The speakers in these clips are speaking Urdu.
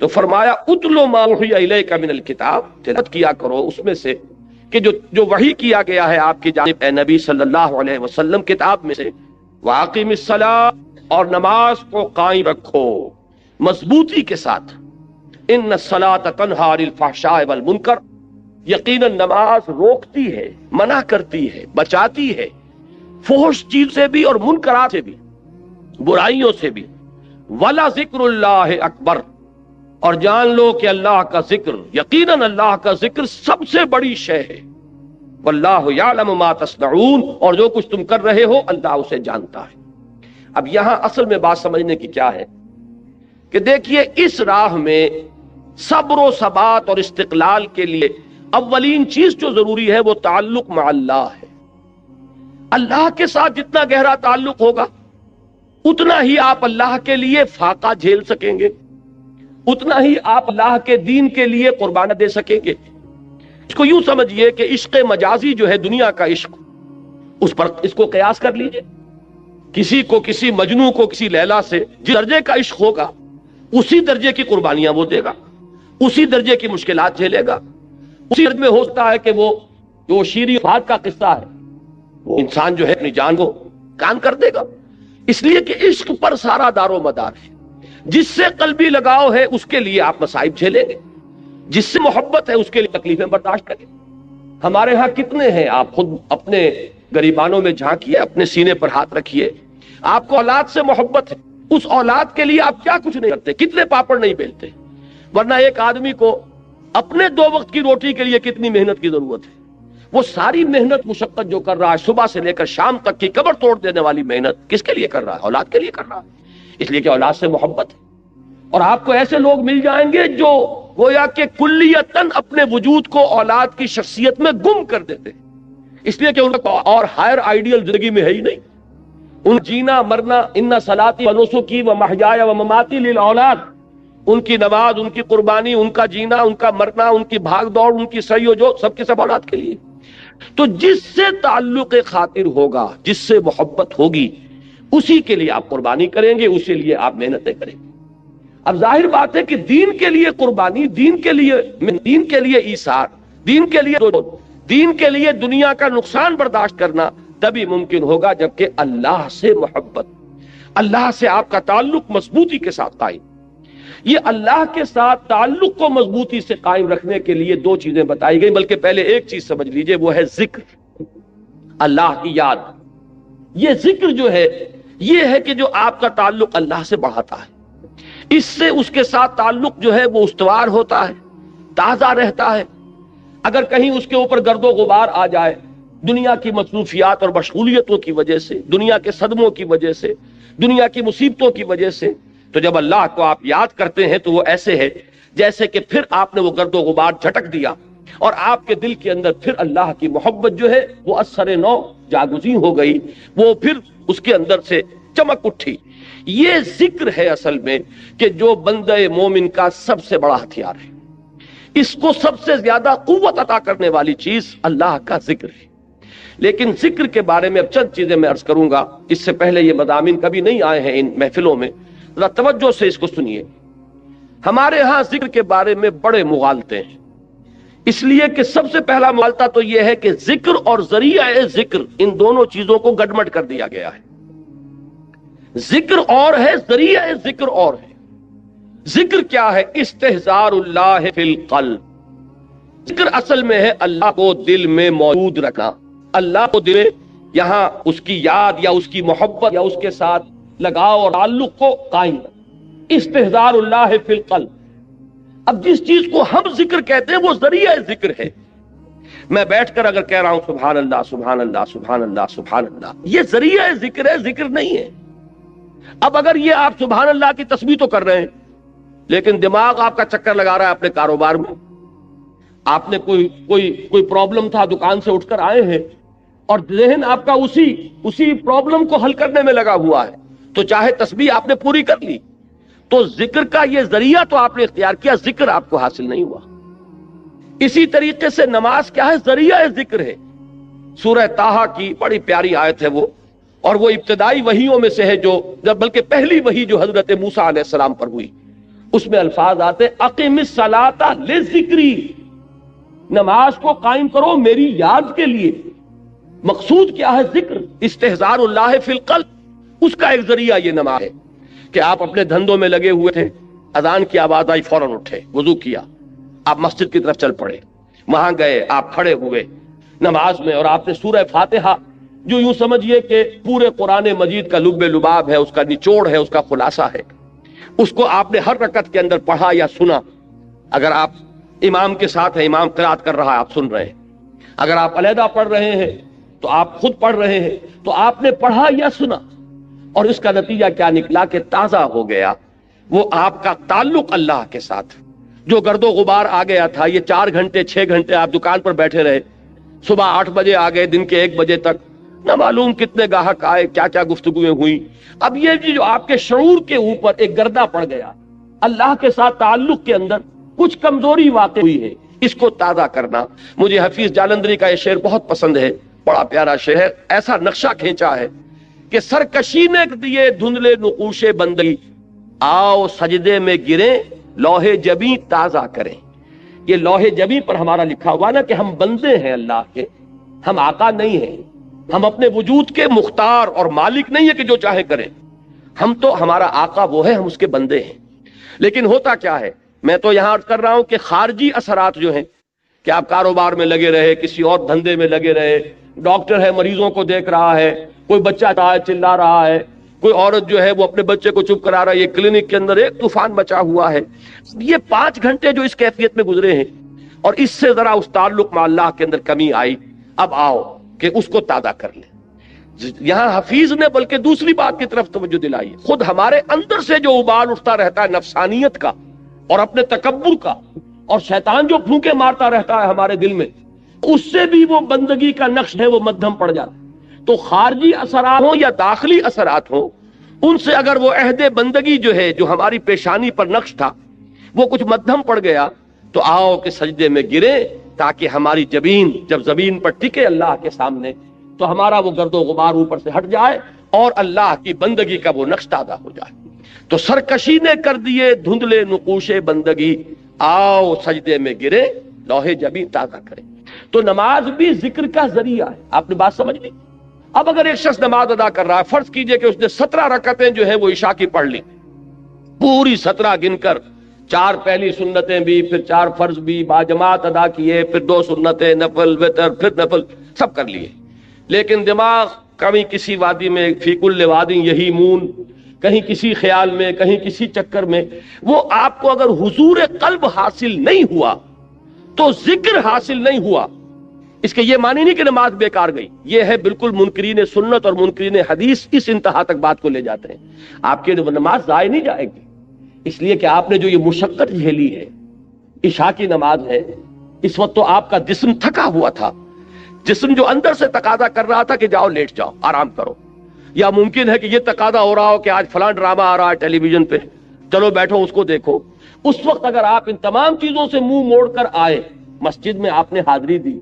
تو فرمایا اتلو ما اوحی الیک من الکتاب، تلاوت کیا کرو اس میں سے کہ جو وحی کیا گیا ہے آپ کی جانب اے نبی صلی اللہ علیہ وسلم کتاب میں سے، واقم الصلاۃ، اور نماز کو قائم رکھو مضبوطی کے ساتھ، ان الصلاۃ تنہی عن الفحشاء والمنکر، یقیناً نماز روکتی ہے، منع کرتی ہے، بچاتی ہے فحش چیز سے بھی اور منکرات سے بھی، برائیوں سے بھی۔ وَلَا ذِكْرُ اللَّهِ اکبر، اور جان لو کہ اللہ کا ذکر، یقیناً اللہ کا ذکر سب سے بڑی شے ہے۔ واللہ یعلم ما تصنعون، اور جو کچھ تم کر رہے ہو اللہ اسے جانتا ہے۔ اب یہاں اصل میں بات سمجھنے کی کیا ہے کہ دیکھیے اس راہ میں صبر و ثبات اور استقلال کے لیے اولین چیز جو ضروری ہے وہ تعلق مع اللہ ہے۔ اللہ کے ساتھ جتنا گہرا تعلق ہوگا اتنا ہی آپ اللہ کے لیے فاقہ جھیل سکیں گے، اتنا ہی آپ اللہ کے دین کے لیے قربانیاں دے سکیں گے۔ اس کو یوں سمجھیے کہ عشق مجازی جو ہے دنیا کا عشق، اس پر اس کو قیاس کر لیجئے۔ کسی مجنوں کو کسی لیلا سے جس درجے کا عشق ہوگا اسی درجے کی قربانیاں وہ دے گا، اسی درجے کی مشکلات جھیلے گا، اسی درجے میں ہو سکتا ہے کہ وہ جو شیریں بات کا قصہ ہے وہ انسان جو ہے اپنی جان کو کان کر دے گا، اس لیے کہ عشق پر سارا دار و مدار ہے۔ جس سے قلبی لگاؤ ہے اس کے لیے آپ مصائب جھیلیں گے، جس سے محبت ہے اس کے لیے تکلیفیں برداشت کریں۔ ہمارے ہاں کتنے ہیں، آپ خود اپنے گریبانوں میں جھانکیے، اپنے سینے پر ہاتھ رکھیے، آپ کو اولاد سے محبت ہے، اس اولاد کے لیے آپ کیا کچھ نہیں کرتے، کتنے پاپڑ نہیں بیلتے، ورنہ ایک آدمی کو اپنے 2 وقت کی روٹی کے لیے کتنی محنت کی ضرورت ہے۔ وہ ساری محنت مشقت جو کر رہا ہے صبح سے لے کر شام تک کی کمر توڑ دینے والی محنت کس کے لیے کر رہا ہے؟ اولاد کے لیے کر رہا ہے، اس لیے کہ اولاد سے محبت ہے۔ اور آپ کو ایسے لوگ مل جائیں گے جو گویا کہ کلیتاً اپنے وجود کو اولاد کی شخصیت میں گم کر دیتے ہیں، اس لیے کہ ان کا اور ہائر آئیڈیل زندگی میں ہے ہی نہیں۔ ان جینا مرنا، ان صلاتی و نسکی و محیای و مماتی للاولاد، ان کی نماز، ان کی قربانی، ان کا جینا، ان کا مرنا، ان کی بھاگ دوڑ، ان کی سعی و جو سب کے سب اولاد کے لیے۔ تو جس سے تعلق خاطر ہوگا، جس سے محبت ہوگی، اسی کے لیے آپ قربانی کریں گے، اسی لیے آپ محنتیں کریں گے۔ اب ظاہر بات ہے کہ دین کے لیے قربانی، دین کے لیے ایثار، دین کے لیے دنیا کا نقصان برداشت کرنا تبھی ممکن ہوگا جبکہ اللہ سے محبت، اللہ سے آپ کا تعلق مضبوطی کے ساتھ قائم۔ یہ اللہ کے ساتھ تعلق کو مضبوطی سے قائم رکھنے کے لیے 2 چیزیں بتائی گئی، بلکہ پہلے ایک چیز سمجھ لیجئے، وہ ہے ذکر، اللہ کی یاد۔ یہ ذکر جو ہے یہ ہے کہ جو آپ کا تعلق اللہ سے بڑھاتا ہے، اس سے اس کے ساتھ تعلق جو ہے وہ استوار ہوتا ہے، تازہ رہتا ہے۔ اگر کہیں اس کے اوپر گرد و غبار آ جائے دنیا کی مصروفیات اور مشغولیتوں کی وجہ سے، دنیا کے صدموں کی وجہ سے، دنیا کی مصیبتوں کی وجہ سے، تو جب اللہ کو آپ یاد کرتے ہیں تو وہ ایسے ہے جیسے کہ پھر آپ نے وہ گرد و غبار جھٹک دیا اور آپ کے دل کے اندر پھر اللہ کی محبت جو ہے وہ اثر نو جاگزیں ہو گئی، وہ پھر اس کے اندر سے چمک اٹھی۔ یہ ذکر ہے اصل میں کہ جو بندہ مومن کا سب سے بڑا ہتھیار ہے، اس کو سب سے زیادہ قوت عطا کرنے والی چیز اللہ کا ذکر ہے۔ لیکن ذکر کے بارے میں اب چند چیزیں میں عرض کروں گا، اس سے پہلے یہ مضامین کبھی نہیں آئے ہیں ان محفلوں میں، ذرا توجہ سے اس کو سنیے۔ ہمارے ہاں ذکر کے بارے میں بڑے مغالطے ہیں، اس لیے کہ سب سے پہلا مغالطہ تو یہ ہے کہ ذکر اور ذریعہ ذکر ان دونوں چیزوں کو گڈمڈ کر دیا گیا ہے۔ ذکر اور ہے، ذریعہ ذکر اور ہے۔ ذکر کیا ہے؟ استحضار اللہ فی القلب۔ ذکر اصل میں ہے اللہ کو دل میں موجود رکھنا، اللہ کو دل میں یہاں اس کی یاد یا اس کی محبت یا اس کے ساتھ لگاؤ اور تعلق کو قائم رکھنا، استحضار اللہ فی القلب۔ اب جس چیز کو ہم ذکر کہتے ہیں وہ ذریعہ ذکر ہے۔ میں بیٹھ کر اگر کہہ رہا ہوں سبحان اللہ سبحان اللہ سبحان اللہ سبحان اللہ، یہ ذریعہ ذکر ہے، ذکر نہیں ہے۔ اب اگر یہ آپ سبحان اللہ کی تسبیح تو کر رہے ہیں لیکن دماغ آپ کا چکر لگا رہا ہے اپنے کاروبار میں، آپ نے کوئی پرابلم تھا، دکان سے اٹھ کر آئے ہیں اور ذہن آپ کا اسی پرابلم کو حل کرنے میں لگا ہوا ہے، تو چاہے تسبیح آپ نے پوری کر لی، تو ذکر کا یہ ذریعہ تو آپ نے اختیار کیا، ذکر آپ کو حاصل نہیں ہوا۔ اسی طریقے سے نماز کیا ہے؟ ذریعہ ذکر ہے۔ سورہ طٰہٰ کی بڑی پیاری آیت ہے وہ، اور وہ ابتدائی وحیوں میں سے ہے جو بلکہ پہلی وحی جو حضرت موسیٰ علیہ السلام پر ہوئی، اس میں الفاظ آتے اقم الصلاۃ لذکری، نماز کو قائم کرو میری یاد کے لیے۔ مقصود کیا ہے؟ ذکر، استحضار اللہ فی القلب، اس کا ایک ذریعہ یہ نماز ہے کہ آپ اپنے دھندوں میں لگے ہوئے تھے، اذان کی آواز آئی، فوراً اٹھے، وضو کیا، آپ مسجد کی طرف چل پڑے، وہاں گئے، آپ کھڑے ہوئے نماز میں، اور آپ نے سورہ فاتحہ جو یوں سمجھیے کہ پورے قرآن مجید کا لب لباب ہے، اس کا نچوڑ ہے، اس کا خلاصہ ہے، اس کو آپ نے ہر رکعت کے اندر پڑھا یا سنا۔ اگر آپ امام کے ساتھ ہیں، امام قرات کر رہا ہے، آپ سن رہے ہیں، اگر آپ علیحدہ پڑھ رہے ہیں تو آپ خود پڑھ رہے ہیں، تو آپ نے پڑھا یا سنا، اور اس کا نتیجہ کیا نکلا کہ تازہ ہو گیا وہ آپ کا تعلق اللہ کے ساتھ۔ جو گرد و غبار آ گیا تھا، یہ 4 گھنٹے 6 گھنٹے آپ دکان پر بیٹھے رہے، صبح 8 بجے آ گئے، دن کے 1 بجے تک نہ معلوم کتنے گاہک آئے، کیا کیا گفتگویں ہوئی، اب یہ جو آپ کے شعور کے اوپر ایک گردہ پڑ گیا، اللہ کے ساتھ تعلق کے اندر کچھ کمزوری واقع ہوئی ہے، اس کو تازہ کرنا۔ مجھے حفیظ جالندری کا یہ شعر بہت پسند ہے، بڑا پیارا شعر ہے، ایسا نقشہ کھینچا ہے کہ سرکشی نے دیے دھندلے نقوش بندگی، آؤ سجدے میں گریں لوح جبیں تازہ کریں۔ یہ لوح جبیں پر ہمارا لکھا ہوا نا کہ ہم بندے ہیں اللہ کے، ہم آقا نہیں ہیں، ہم اپنے وجود کے مختار اور مالک نہیں ہے کہ جو چاہے کریں، ہم تو ہمارا آقا وہ ہے، ہم اس کے بندے ہیں۔ لیکن ہوتا کیا ہے، میں تو یہاں عرض کر رہا ہوں کہ خارجی اثرات جو ہیں کہ آپ کاروبار میں لگے رہے، کسی اور دھندے میں لگے رہے، ڈاکٹر ہے مریضوں کو دیکھ رہا ہے، کوئی بچہ چلا رہا ہے، کوئی عورت جو ہے وہ اپنے بچے کو چپ کرا رہا ہے، یہ کلینک کے اندر ایک طوفان مچا ہوا ہے۔ یہ 5 گھنٹے جو اس کیفیت میں گزرے ہیں، اور اس سے ذرا اس تعلق میں اللہ کے اندر کمی آئی، اب آؤ کہ اس کو تازہ کر لیں۔ یہاں حفیظ نے بلکہ دوسری بات کی طرف توجہ دلائی ہے، خود ہمارے اندر سے جو ابال اٹھتا رہتا ہے نفسانیت کا اور اپنے تکبر کا، اور شیطان جو پھونکے مارتا رہتا ہے ہمارے دل میں، اس سے بھی وہ بندگی کا نقش ہے وہ مدھم پڑ جاتا ہے۔ تو خارجی اثرات ہوں یا داخلی اثرات ہوں، ان سے اگر وہ عہد بندگی جو ہے جو ہماری پیشانی پر نقش تھا وہ کچھ مدھم پڑ گیا، تو آؤ کہ سجدے میں گرے، تاکہ ہماری جبین جب زمین پر ٹکے اللہ کے سامنے تو ہمارا وہ گرد و غبار اوپر سے ہٹ جائے اور اللہ کی بندگی کا وہ نقش تازہ ہو جائے۔ تو سرکشی نے کر دیے دھندلے نقوش بندگی، آؤ سجدے میں گرے لوح جبیں تازہ کریں۔ تو نماز بھی ذکر کا ذریعہ ہے، آپ نے بات سمجھ لی۔ اب اگر ایک شخص نماز ادا کر رہا ہے، فرض کیجئے کہ اس نے 17 رکعتیں جو ہے وہ عشاء کی پڑھ لی، پوری 17 گن کر، 4 پہلی سنتیں بھی، پھر 4 فرض بھی باجماعت ادا کیے، پھر 2 سنتیں، نفل، وتر، پھر نفل، سب کر لیے، لیکن دماغ کبھی کسی وادی میں، فی کل وادی یہی مون، کہیں کسی خیال میں، کہیں کسی چکر میں، وہ آپ کو اگر حضور قلب حاصل نہیں ہوا تو ذکر حاصل نہیں ہوا، اس کے یہ معنی نہیں کہ نماز بیکار گئی۔ یہ ہے بالکل منکرین سنت اور منکرین حدیث اس انتہا تک بات کو لے جاتے ہیں، آپ کی نماز ضائع نہیں جائے گی، اس لیے کہ آپ نے جو یہ مشقت جھیلی ہے، عشاء کی نماز ہے، اس وقت تو آپ کا جسم تھکا ہوا تھا، جسم جو اندر سے تقاضا کر رہا تھا کہ جاؤ لیٹ جاؤ آرام کرو، یا ممکن ہے کہ یہ تقاضا ہو رہا ہو کہ آج فلاں ڈرامہ آ رہا ہے ٹیلی ویژن پہ، چلو بیٹھو اس کو دیکھو۔ اس وقت اگر آپ ان تمام چیزوں سے منہ موڑ کر آئے، مسجد میں آپ نے حاضری دی،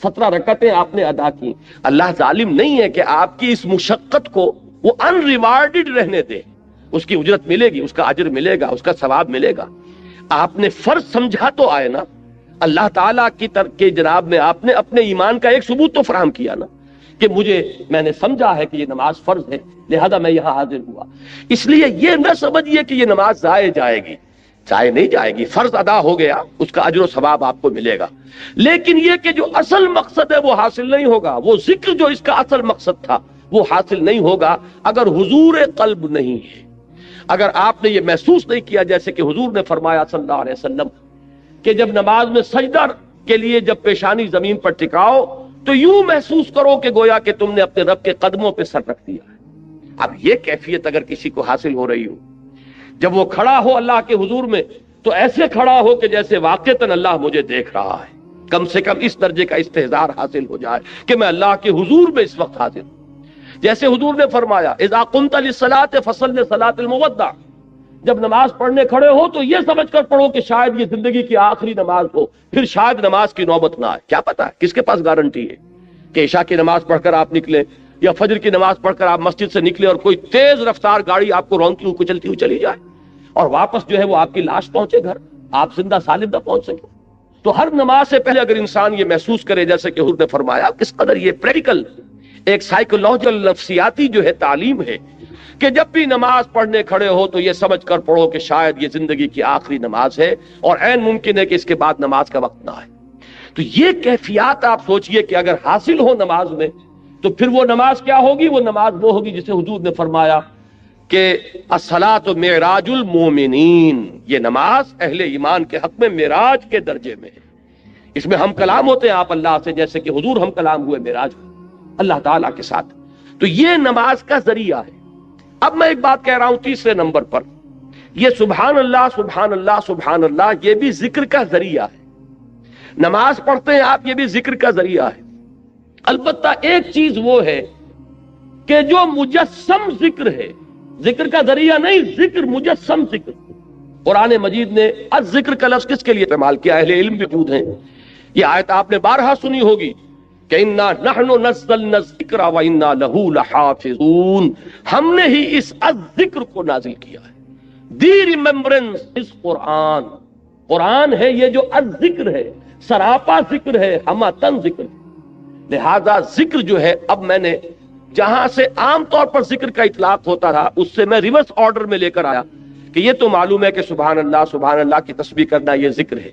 17 رکعتیں آپ نے ادا کی، اللہ ظالم نہیں ہے کہ آپ کی اس مشقت کو وہ ان ریوارڈڈ رہنے دے، اس کی اجرت ملے گی، اس کا اجر ملے گا، اس کا ثواب ملے گا۔ آپ نے فرض سمجھا تو آئے نا، اللہ تعالیٰ کی طرف کے جناب میں آپ نے اپنے ایمان کا ایک ثبوت تو فراہم کیا نا کہ میں نے سمجھا ہے کہ یہ نماز فرض ہے، لہذا میں یہاں حاضر ہوا۔ اس لیے یہ نہ سمجھیے کہ یہ نماز ضائع جائے گی، ضائع نہیں جائے گی، فرض ادا ہو گیا، اس کا اجر و ثواب آپ کو ملے گا، لیکن یہ کہ جو اصل مقصد ہے وہ حاصل نہیں ہوگا، وہ ذکر جو اس کا اصل مقصد تھا وہ حاصل نہیں ہوگا اگر حضور قلب نہیں ہے، اگر آپ نے یہ محسوس نہیں کیا، جیسے کہ حضور نے فرمایا صلی اللہ علیہ وسلم کہ جب نماز میں سجدہ کے لیے جب پیشانی زمین پر ٹکاؤ تو یوں محسوس کرو کہ گویا کہ تم نے اپنے رب کے قدموں پہ سر رکھ دیا ہے۔ اب یہ کیفیت اگر کسی کو حاصل ہو رہی ہو، جب وہ کھڑا ہو اللہ کے حضور میں تو ایسے کھڑا ہو کہ جیسے واقعتاً اللہ مجھے دیکھ رہا ہے، کم سے کم اس درجے کا استحضار حاصل ہو جائے کہ میں اللہ کے حضور میں اس وقت حاضر ہوں۔ جیسے حضور نے فرمایا اذا قمت للصلاۃ فصل صلاۃ المودع، جب نماز پڑھنے کھڑے ہو تو یہ سمجھ کر پڑھو کہ شاید یہ زندگی کی آخری نماز ہو، پھر شاید نماز کی نوبت نہ آئے، کیا پتا کس کے پاس گارنٹی ہے کہ عشاء کی نماز پڑھ کر آپ نکلیں یا فجر کی نماز پڑھ کر آپ مسجد سے نکلیں اور کوئی تیز رفتار گاڑی آپ کو رونتی ہوئی کچلتی ہوئی چلی جائے اور واپس جو ہے وہ آپ کی لاش پہنچے گھر، آپ زندہ سالم نہ پہنچ سکے. تو ہر نماز سے پہلے اگر انسان یہ محسوس کرے، جیسے کہ حضور نے فرمایا، کس قدر یہ پریکٹیکل ایک سائیکولوجیکل نفسیاتی جو ہے تعلیم ہے کہ جب بھی نماز پڑھنے کھڑے ہو تو یہ سمجھ کر پڑھو کہ شاید یہ زندگی کی آخری نماز ہے اور عین ممکن ہے کہ اس کے بعد نماز کا وقت نہ آئے. تو یہ کیفیات آپ سوچئے کہ اگر حاصل ہو نماز میں تو پھر وہ نماز کیا ہوگی؟ وہ نماز وہ ہوگی جسے حضور نے فرمایا کہ الصلاۃ معراج المومنین، یہ نماز اہل ایمان کے حق میں معراج کے درجے میں ہے. اس میں ہم کلام ہوتے ہیں آپ اللہ سے، جیسے کہ حضور ہم کلام ہوئے معراج اللہ تعالیٰ کے ساتھ. تو یہ نماز کا ذریعہ ہے. اب میں ایک بات کہہ رہا ہوں تیسرے نمبر پر، یہ سبحان اللہ سبحان اللہ سبحان اللہ یہ بھی ذکر کا ذریعہ ہے. نماز پڑھتے ہیں آپ، یہ بھی ذکر کا ذریعہ ہے. البتہ ایک چیز وہ ہے کہ جو مجسم ذکر ہے، ذکر کا ذریعہ نہیں، ذکر مجسم ذکر. قرآن مجید نے الذکر کا لفظ کس کے لیے استعمال کیا؟ اہل علم بھی موجود ہیں. یہ آیت آپ نے بارہا سنی ہوگی کہ انا نحن نزلنا الذکر وانا لہ لحافظون، ہم نے ہی اس الذکر کو نازل کیا ہے. دی ریممبرنس اس قرآن، قرآن ہے یہ جو الذکر ہے، سراپا ذکر ہے، ہماتن ذکر. لہذا ذکر جو ہے، اب میں نے جہاں سے عام طور پر ذکر کا اطلاق ہوتا تھا اس سے میں ریورس آرڈر میں لے کر آیا کہ یہ تو معلوم ہے کہ سبحان اللہ کی تسبیح کرنا یہ ذکر ہے،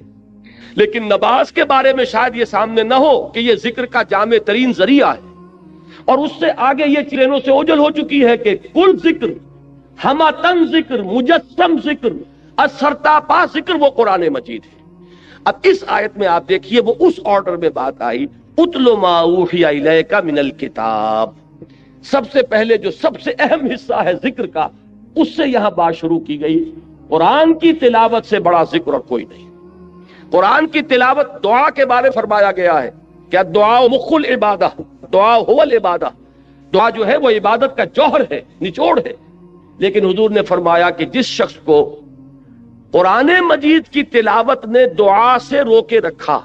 لیکن نماز کے بارے میں شاید یہ سامنے نہ ہو کہ یہ ذکر کا جامع ترین ذریعہ ہے. اور اس سے آگے یہ چرینوں سے اوجل ہو چکی ہے کہ کل ذکر، ہماتن ذکر، مجسم ذکر، اثرتاپا ذکر وہ قرآن مجید ہے. اب اس آیت میں آپ دیکھیے وہ اس آرڈر میں بات آئی، اتل ما اوحی الیک من الکتاب. سب سے پہلے جو سب سے اہم حصہ ہے ذکر کا، اس سے یہاں بات شروع کی گئی. قرآن کی تلاوت سے بڑا ذکر اور کوئی نہیں. قرآن کی تلاوت، دعا کے بارے فرمایا گیا ہے کہ دعا مخ العبادہ، دعا هو العبادہ، دعا جو ہے وہ عبادت کا جوہر ہے، نچوڑ ہے. لیکن حضور نے فرمایا کہ جس شخص کو قرآن مجید کی تلاوت نے دعا سے روکے رکھا،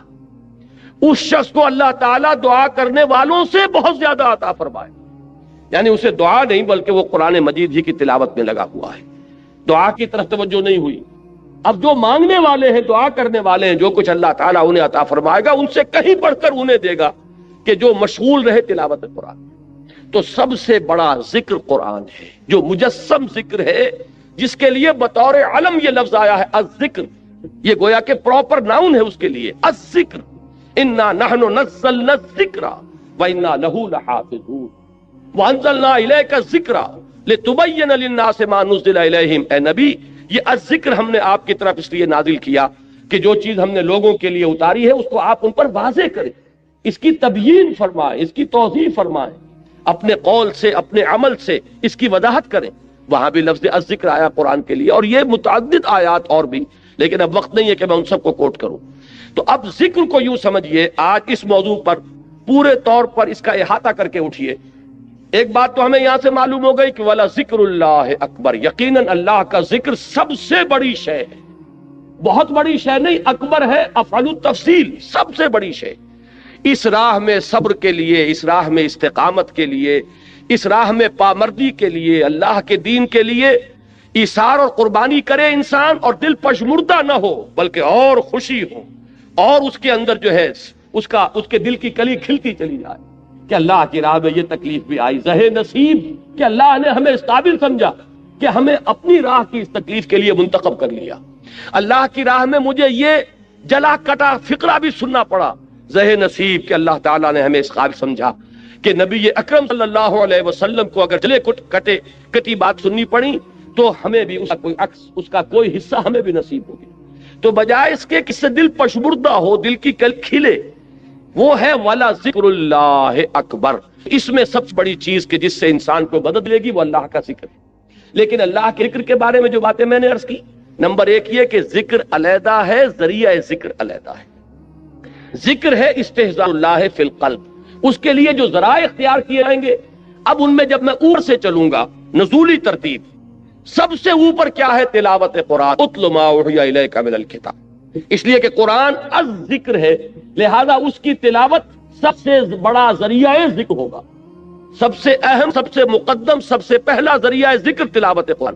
اس شخص کو اللہ تعالیٰ دعا کرنے والوں سے بہت زیادہ عطا فرمائے. یعنی اسے دعا نہیں بلکہ وہ قرآن مجید ہی کی تلاوت میں لگا ہوا ہے، دعا کی طرف توجہ نہیں ہوئی. اب جو مانگنے والے ہیں، دعا کرنے والے ہیں، جو کچھ اللہ تعالیٰ انہیں عطا فرمائے گا ان سے کہیں بڑھ کر انہیں دے گا کہ جو مشغول رہے تلاوت قرآن. تو سب سے بڑا ذکر قرآن ہے، جو مجسم ذکر ہے، جس کے لیے بطور علم یہ لفظ آیا ہے الذکر. یہ گویا کہ پراپر ناؤن ہے اس کے لیے، الذکر. انا نحن نزلنا الذکر وانا لہ لحافظون وانزلنا الیک الذکر لتبین للناس ما نزل الیہم. اے نبی، یہ الذکر ہم نے آپ کی طرف اس لیے نازل کیا کہ جو چیز ہم نے لوگوں کے لیے اتاری ہے اس کو آپ ان پر واضح کریں، اس کی تبیین فرمائیں، اس کی توضیح فرمائیں، اپنے قول سے، اپنے عمل سے اس کی وضاحت کریں. وہاں بھی لفظ الذکر آیا قرآن کے لیے، اور یہ متعدد آیات اور بھی، لیکن اب وقت نہیں ہے کہ میں ان سب کو کوٹ کروں. تو اب ذکر کو یوں سمجھیے، آج اس موضوع پر پورے طور پر اس کا احاطہ کر کے اٹھیے. ایک بات تو ہمیں یہاں سے معلوم ہو گئی کہ وَلَا ذِكْرُ اللَّهِ اکبر، یقیناً اللہ کا ذکر سب سے بڑی شے ہے. بہت بڑی شے نہیں، اکبر ہے افعل التفصیل، سب سے بڑی شے. اس راہ میں صبر کے لیے، اس راہ میں استقامت کے لیے، اس راہ میں پامردی کے لیے، اللہ کے دین کے لیے ایثار اور قربانی کرے انسان، اور دل پشمردہ نہ ہو بلکہ اور خوشی ہو، اور اس کے اندر جو ہے اس کے دل کی کلی کھلتی چلی جائے کہ اللہ کی راہ میں یہ تکلیف بھی آئی، زہے نصیب کہ اللہ نے ہمیں اس قابل سمجھا کہ ہمیں اپنی راہ کی اس تکلیف کے لیے منتخب کر لیا. اللہ کی راہ میں مجھے یہ جلا کٹا فقرہ بھی سننا پڑا، زہے نصیب کہ اللہ تعالیٰ نے ہمیں اس قابل سمجھا کہ نبی اکرم صلی اللہ علیہ وسلم کو اگر جلے کٹی بات سننی پڑی تو ہمیں بھی اس کا کوئی عکس، اس کا کوئی حصہ ہمیں بھی نصیب ہو گیا. تو بجائے اس کے کس سے دل پشمردہ ہو، دل کی کل کھلے، وہ ہے وَلَا ذِكْرُ اللَّهِ اکبر. اس میں سب سے بڑی چیز کہ جس سے انسان کو مدد لے گی وہ اللہ کا ذکر ہے. لیکن اللہ کے ذکر کے بارے میں جو باتیں میں نے عرض کی، نمبر ایک یہ کہ ذکر علیحدہ ہے، ذریعہ ذکر علیحدہ ہے. ذکر ہے استحضاء اللہ فی القلب، اس کے لیے جو ذرائع اختیار کیے جائیں گے. اب ان میں جب میں اوپر سے چلوں گا، نزولی ترتیب، سب سے اوپر کیا ہے؟ تلاوت قرآن. اتل ما اوحی الیک من الکتاب. اس لیے کہ قرآن الذکر ہے، لہذا اس کی تلاوت سب سے بڑا ذریعہ ذکر ہوگا. سب سے اہم، سب سے مقدم، سب سے پہلا ذریعہ ذکر تلاوت قرآن.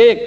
1,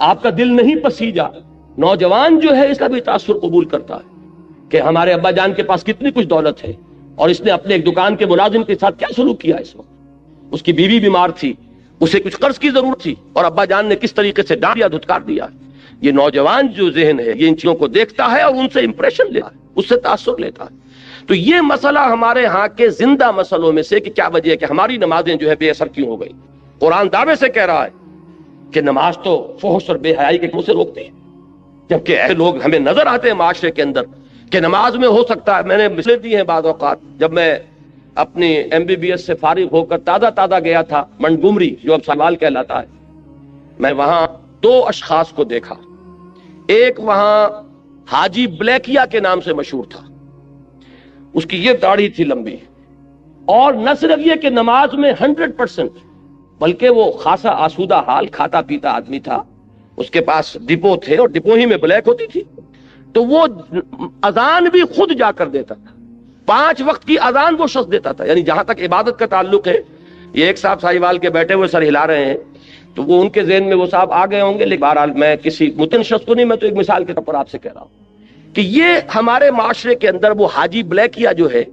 آپ کا دل نہیں پسیجا۔ نوجوان جو ہے اس کا بھی تاثر قبول کرتا ہے کہ ہمارے ابا جان کے پاس کتنی کچھ دولت ہے، اور اس نے اپنے ایک دکان کے ملازم کے ساتھ کیا سلوک کیا اس وقت۔ اس کی بیوی بیمار تھی، اسے کچھ قرض کی ضرورت تھی، اور ابا جان نے کس طریقے سے ڈانٹ دیا، دھتکار دیا۔ یہ نوجوان جو ذہن ہے یہ ان چیزوں کو دیکھتا ہے اور ان سے امپریشن لیتا ہے، اس سے تاثر لیتا ہے۔ تو یہ مسئلہ ہمارے ہاں کے زندہ مسئلوں میں سے کہ کیا وجہ ہے کہ ہماری نمازیں جو ہے بے اثر کیوں ہو گئی۔ قرآن دعوے سے کہہ رہا ہے کہ نماز تو فحش اور بے حیائی کے منہ سے روکتی ہے، جبکہ ایسے لوگ ہمیں نظر آتے ہیں معاشرے کے اندر کہ نماز میں ہو سکتا ہے۔ میں نے مثالیں دی ہیں بعض اوقات، جب میں اپنی MBBS سے فارغ ہو کر تازہ گیا تھا منٹگومری، جو اب سوال کہلاتا ہے، میں وہاں دو اشخاص کو دیکھا۔ ایک وہاں حاجی بلیکیا کے نام سے مشہور تھا، اس کی یہ داڑھی تھی لمبی، اور نہ صرف یہ کہ نماز میں 100%، بلکہ وہ خاصا آسودہ حال، کھاتا پیتا آدمی تھا۔ اس کے پاس ڈپو تھے اور ڈپو ہی میں بلیک ہوتی تھی، تو وہ اذان بھی خود جا کر دیتا تھا، 5 وقت کی اذان وہ شخص دیتا تھا۔ یعنی جہاں تک عبادت کا تعلق ہے، یہ ایک صاحب ساہیوال کے بیٹھے ہوئے سر ہلا رہے ہیں، تو وہ ان کے ذہن میں وہ صاحب آ گئے ہوں گے، لیکن بہرحال میں کسی متن شخص کو نہیں، میں تو ایک مثال کے طور پر آپ سے کہہ رہا ہوں کہ یہ ہمارے معاشرے کے اندر وہ حاجی بلیکیا جو ہے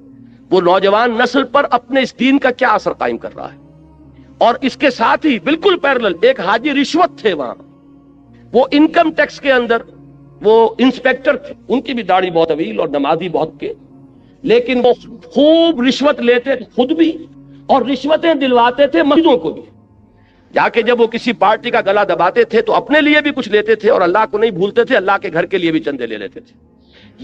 وہ نوجوان نسل پر اپنے اس دین کا کیا اثر قائم کر رہا ہے۔ اور اس کے ساتھ ہی بالکل پیرلل ایک حاجی رشوت تھے، وہاں وہ انکم ٹیکس کے اندر وہ انسپیکٹر تھے، ان کی بھی داڑھی بہت طویل اور نمازی بہت کے، لیکن وہ خوب رشوت لیتے خود بھی اور رشوتیں دلواتے تھے مسجدوں کو بھی۔ جا کے جب وہ کسی پارٹی کا گلا دباتے تھے تو اپنے لیے بھی کچھ لیتے تھے اور اللہ کو نہیں بھولتے تھے، اللہ کے گھر کے لیے بھی چندے لے لیتے تھے۔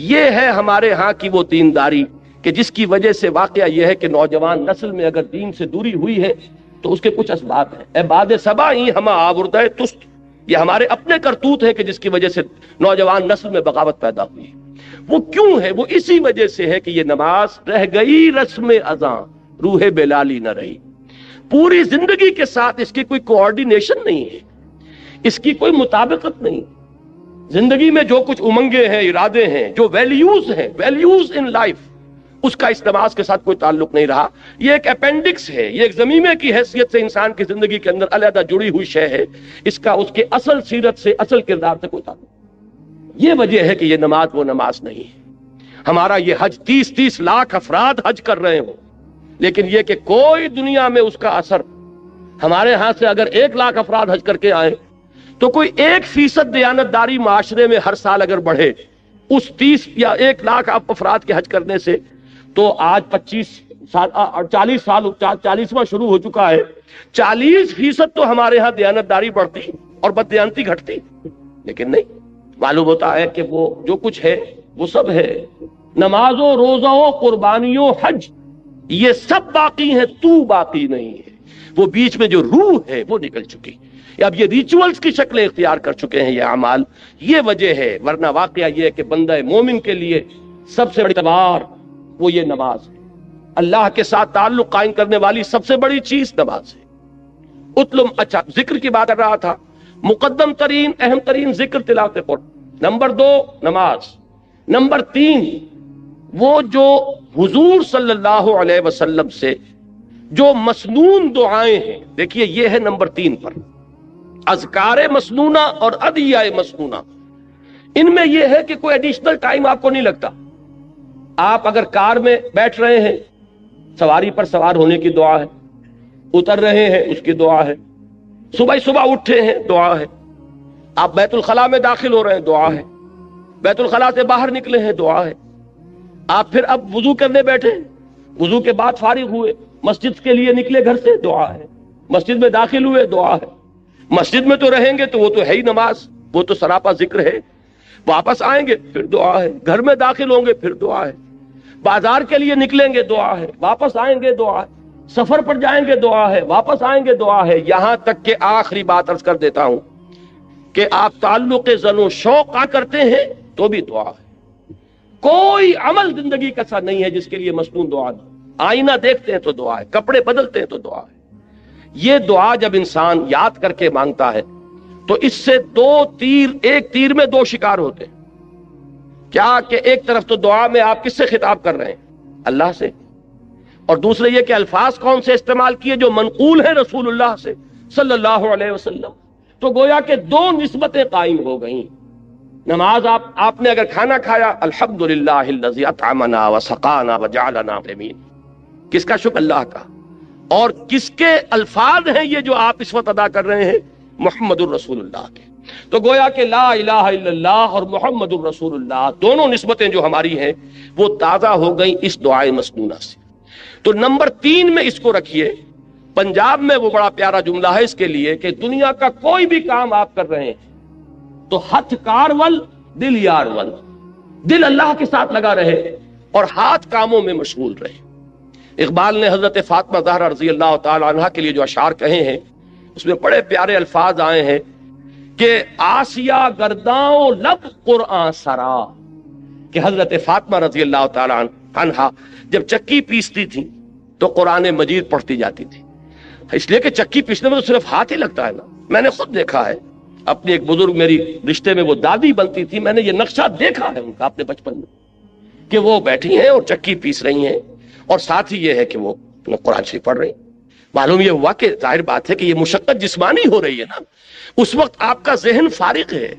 یہ ہے ہمارے ہاں کی وہ دینداری کہ جس کی وجہ سے واقعہ یہ ہے کہ نوجوان نسل میں اگر دین سے دوری ہوئی ہے تو اس کے کچھ اسباب ہیں۔ اے باد صبا ہی ہمہ آوردہ تست، یہ ہمارے اپنے کرتوت ہے کہ جس کی وجہ سے نوجوان نسل میں بغاوت پیدا ہوئی۔ وہ کیوں ہے؟ وہ اسی وجہ سے ہے کہ یہ نماز رہ گئی رسم اذاں، روح بلالی نہ رہی۔ پوری زندگی کے ساتھ اس کی کوئی کوآرڈینیشن نہیں ہے، اس کی کوئی مطابقت نہیں۔ زندگی میں جو کچھ امنگیں ہیں، ارادے ہیں، جو ویلیوز ہیں، ویلیوز ان لائف، اس کا اس نماز کے ساتھ کوئی تعلق نہیں رہا۔ یہ ایک اپینڈکس ہے، یہ ایک ضمیمے کی حیثیت سے انسان کی زندگی کے اندر علیحدہ جڑی ہوئی شے ہے، اس کا اس کے اصل سیرت سے، اصل کردار سے کوئی تعلق نہیں۔ یہ وجہ ہے کہ یہ نماز وہ نماز نہیں ہے۔ ہمارا یہ حج 30 لاکھ افراد حج کر رہے ہوں، لیکن یہ کہ کوئی دنیا میں اس کا اثر، ہمارے ہاں سے اگر 1 لاکھ افراد حج کر کے آئیں تو کوئی 1% دیانتداری معاشرے میں ہر سال اگر بڑھے اس 30 یا 1 لاکھ افراد کے حج کرنے سے، تو آج 25 سال 40 سال 40واں شروع ہو چکا ہے، 40% تو ہمارے ہاں دیانتداری بڑھتی اور بددیانتی گھٹتی، لیکن نہیں، معلوم ہوتا ہے کہ وہ جو کچھ ہے وہ سب ہے۔ نماز و روزہ و قربانی و حج یہ سب باقی ہیں، تو باقی نہیں ہے۔ وہ بیچ میں جو روح ہے وہ نکل چکی، اب یہ ریچولز کی شکلیں اختیار کر چکے ہیں یہ اعمال۔ یہ وجہ ہے، ورنہ واقعہ یہ ہے کہ بندہ مومن کے لیے سب سے بڑی تلوار وہ یہ نماز ہے۔ اللہ کے ساتھ تعلق قائم کرنے والی سب سے بڑی چیز نماز ہے۔ اچھا، ذکر کی بات کر رہا تھا، مقدم ترین اہم ترین ذکر تلاوت قرآن، نمبر 2 نماز، نمبر 3 وہ جو حضور صلی اللہ علیہ وسلم سے جو مسنون دعائیں ہیں، دیکھیے یہ ہے نمبر 3 پر، اذکار مسنونہ اور ادعیہ مسنونہ۔ ان میں یہ ہے کہ کوئی ایڈیشنل ٹائم آپ کو نہیں لگتا۔ آپ اگر کار میں بیٹھ رہے ہیں، سواری پر سوار ہونے کی دعا ہے، اتر رہے ہیں اس کی دعا ہے، صبح اٹھے ہیں دعا ہے، آپ بیت الخلاء میں داخل ہو رہے ہیں دعا ہے، بیت الخلاء سے باہر نکلے ہیں دعا ہے، آپ پھر اب وضو کرنے بیٹھے، وضو کے بعد فارغ ہوئے، مسجد کے لیے نکلے گھر سے دعا ہے، مسجد میں داخل ہوئے دعا ہے، مسجد میں تو رہیں گے تو وہ تو ہے ہی نماز، وہ تو سراپا ذکر ہے، واپس آئیں گے پھر دعا ہے، گھر میں داخل ہوں گے پھر دعا ہے، بازار کے لیے نکلیں گے دعا ہے، واپس آئیں گے دعا ہے، سفر پر جائیں گے دعا ہے، واپس آئیں گے دعا ہے، یہاں تک کہ آخری بات عرض کر دیتا ہوں کہ آپ تعلق زن و شوق کرتے ہیں تو بھی دعا ہے۔ کوئی عمل زندگی کا ایسا نہیں ہے جس کے لیے مسنون دعا نہ، آئینہ دیکھتے ہیں تو دعا ہے، کپڑے بدلتے ہیں تو دعا ہے۔ یہ دعا جب انسان یاد کر کے مانگتا ہے تو اس سے ایک تیر میں 2 شکار ہوتے ہیں۔ کیا کہ ایک طرف تو دعا میں آپ کس سے خطاب کر رہے ہیں؟ اللہ سے، اور دوسرے یہ کہ الفاظ کون سے استعمال کیے جو منقول ہیں رسول اللہ سے صلی اللہ علیہ وسلم۔ تو گویا کہ دو نسبتیں قائم ہو گئیں. نماز آپ نے اگر کھانا کھایا، الحمدللہ الذی اطعمنا وسقانا وجعلنا مسلمین، کس کا شکر؟ اللہ کا. اور کس کے الفاظ ہیں یہ جو آپ اس وقت ادا کر رہے ہیں؟ محمد الرسول اللہ کے. تو گویا کہ لا الہ الا اللہ اور محمد الرسول اللہ دونوں نسبتیں جو ہماری ہیں وہ تازہ ہو گئیں اس دعائے مسنونہ سے. تو نمبر 3 میں اس کو رکھیے. پنجاب میں وہ بڑا پیارا جملہ ہے اس کے لیے کہ دنیا کا کوئی بھی کام آپ کر رہے ہیں تو ہتھ کارول دل یارول، دل اللہ کے ساتھ لگا رہے اور ہاتھ کاموں میں مشغول رہے. اقبال نے حضرت فاطمہ زہرا رضی اللہ تعالی عنہا کے لیے جو اشعار کہے ہیں اس میں بڑے پیارے الفاظ آئے ہیں کہ آسیہ گرداں لب قرآن سرا، کہ حضرت فاطمہ رضی اللہ تعالی عنہا جب چکی پیستی تھی تو قرآن مجید پڑھتی جاتی تھی. اس لیے کہ چکی پیسنے میں تو صرف ہاتھ ہی لگتا ہے نا. میں نے خود دیکھا ہے، اپنی ایک بزرگ میری رشتے میں وہ دادی بنتی تھی، میں نے یہ نقشہ دیکھا ہے ان کا اپنے بچپن میں کہ وہ بیٹھی ہیں اور چکی پیس رہی ہیں اور ساتھ ہی یہ ہے کہ وہ قرآن شریف پڑھ رہی ہیں. معلوم یہ ہوا کہ ظاہر بات ہے کہ یہ مشقت جسمانی ہو رہی ہے نا. اس وقت آپ کا ذہن فارغ ہے،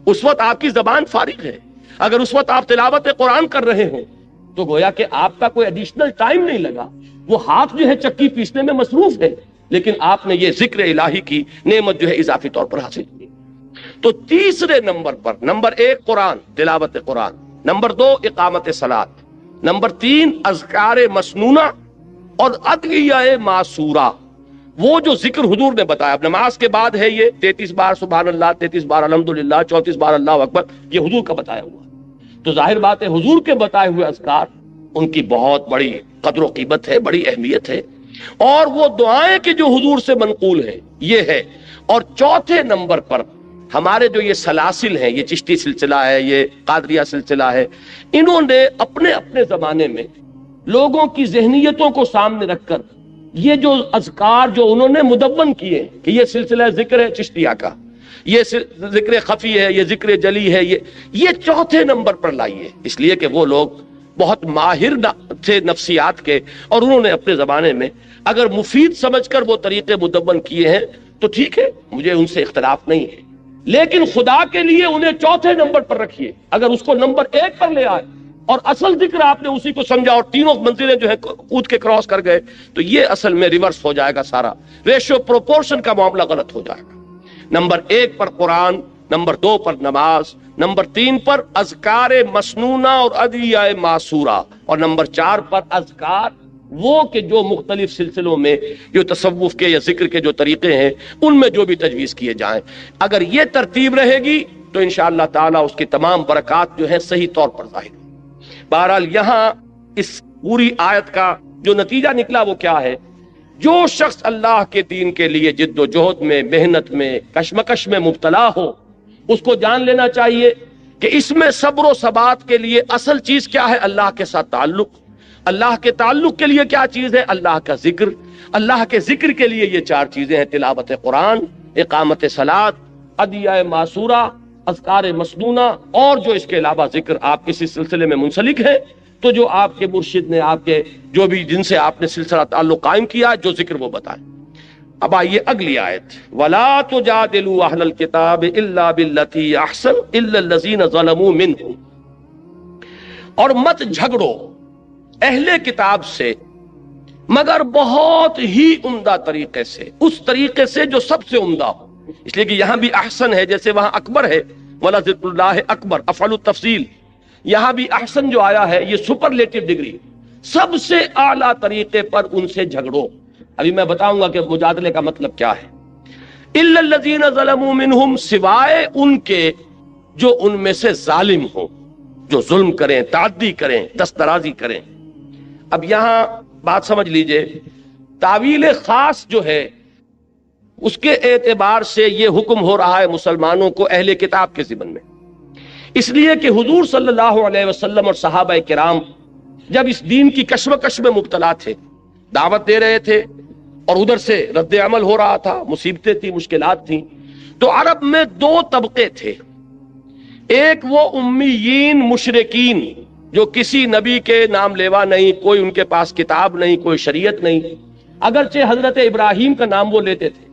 اس وقت آپ کی زبان فارغ ہے. اگر اس وقت آپ تلاوت قرآن کر رہے ہوں تو گویا کہ آپ کا کوئی ایڈیشنل ٹائم نہیں لگا، وہ ہاتھ جو ہے چکی پیسنے میں مصروف ہے، لیکن آپ نے یہ ذکر الہی کی نعمت جو ہے اضافی طور پر حاصل کی. تو تیسرے نمبر پر، نمبر 1 قرآن، تلاوت قرآن، نمبر 2 اقامت صلاۃ، نمبر 3 اذکار مسنونہ اور ادعیہ معصورہ. وہ جو ذکر حضور نے بتایا، اب نماز کے بعد ہے یہ 33 بار سبحان اللہ، 33 بار الحمدللہ، 34 بار اللہ اکبر، یہ حضور کا بتایا ہوا. تو ظاہر بات ہے حضور کے بتائے ہوئے اذکار ان کی بہت بڑی قدر و قیمت ہے، بڑی اہمیت ہے. اور وہ دعائیں کہ جو حضور سے منقول ہیں یہ ہے. اور چوتھے نمبر پر ہمارے جو یہ سلاسل ہیں، یہ چشتی سلسلہ ہے، یہ قادریہ سلسلہ ہے، انہوں نے اپنے اپنے زمانے میں لوگوں کی ذہنیتوں کو سامنے رکھ کر یہ جو اذکار جو انہوں نے مدون کیے کہ یہ سلسلہ ذکر ہے چشتیہ کا، یہ ذکر خفی ہے، یہ ذکر جلی ہے، یہ چوتھے نمبر پر لائیے. اس لیے کہ وہ لوگ بہت ماہر تھے نفسیات کے، اور انہوں نے اپنے زمانے میں اگر مفید سمجھ کر وہ طریقے مدون کیے ہیں تو ٹھیک ہے، مجھے ان سے اختلاف نہیں ہے. لیکن خدا کے لیے انہیں چوتھے نمبر پر رکھیے. اگر اس کو نمبر 1 پر لے آئے اور اصل ذکر آپ نے اسی کو سمجھا اور تینوں منزلیں جو ہے کود کے کراس کر گئے تو یہ اصل میں ریورس ہو جائے گا، سارا ریشو پروپورشن کا معاملہ غلط ہو جائے گا. نمبر 1 پر قرآن، نمبر 2 پر نماز، نمبر 3 پر اذکار مسنونہ اور ادعیہ معصورہ، اور نمبر 4 پر اذکار وہ کہ جو مختلف سلسلوں میں جو تصوف کے یا ذکر کے جو طریقے ہیں ان میں جو بھی تجویز کیے جائیں. اگر یہ ترتیب رہے گی تو انشاءاللہ تعالی اس کی تمام برکات جو ہیں صحیح طور پر ظاہر ہوں. بہرحال یہاں اس پوری آیت کا جو نتیجہ نکلا وہ کیا ہے؟ جو شخص اللہ کے دین کے لیے جد و جہد میں، محنت میں، کشمکش میں مبتلا ہو، اس کو جان لینا چاہیے کہ اس میں صبر و ثبات کے لیے اصل چیز کیا ہے؟ اللہ کے ساتھ تعلق. اللہ کے تعلق کے لیے کیا چیز ہے؟ اللہ کا ذکر. اللہ کے ذکر کے لیے یہ 4 چیزیں ہیں: تلاوت قرآن، اقامت صلاۃ، ادعیہ معصورہ، اذکار مسنونہ، اور جو اس کے علاوہ ذکر آپ کسی سلسلے میں منسلک ہیں تو جو آپ کے مرشد نے، آپ کے جو بھی جن سے آپ نے سلسلہ تعلق قائم کیا، جو ذکر وہ بتائیں. اب آئیے اگلی آیت، وَلَا تُجَادِلُوا أَهْلَ الْكِتَابِ إِلَّا بِالَّتِي أَحْسَنُ إِلَّا الَّذِينَ ظَلَمُوا مِنْهُمْ، اور مت جھگڑو اہل کتاب سے مگر بہت ہی عمدہ طریقے سے، اس طریقے سے جو سب سے عمدہ ہو. اس لیے کہ یہاں بھی احسن ہے، جیسے وہاں اکبر ہے، وَلَا ذِكْرُ اللَّهِ اکبر، افعل التفصیل. یہاں بھی احسن جو آیا ہے یہ سپرلیٹو ڈگری، سب سے اعلیٰ طریقے پر ان سے جھگڑو. ابھی میں بتاؤں گا کہ مجادلے کا مطلب کیا ہے. إِلَّا الَّذِينَ ظَلَمُوا مِنْهُمْ، سوائے ان کے جو ان میں سے ظالم ہوں، جو ظلم کریں، تعدی کریں، دسترازی کریں. اب یہاں بات سمجھ لیجئے، تعویل خاص جو ہے اس کے اعتبار سے یہ حکم ہو رہا ہے مسلمانوں کو اہل کتاب کے ضمن میں، اس لیے کہ حضور صلی اللہ علیہ وسلم اور صحابہ کرام جب اس دین کی کشمکش میں مبتلا تھے، دعوت دے رہے تھے اور ادھر سے رد عمل ہو رہا تھا، مصیبتیں تھیں، مشکلات تھیں، تو عرب میں 2 طبقے تھے. ایک وہ امیین مشرکین جو کسی نبی کے نام لیوا نہیں، کوئی ان کے پاس کتاب نہیں، کوئی شریعت نہیں، اگرچہ حضرت ابراہیم کا نام وہ لیتے تھے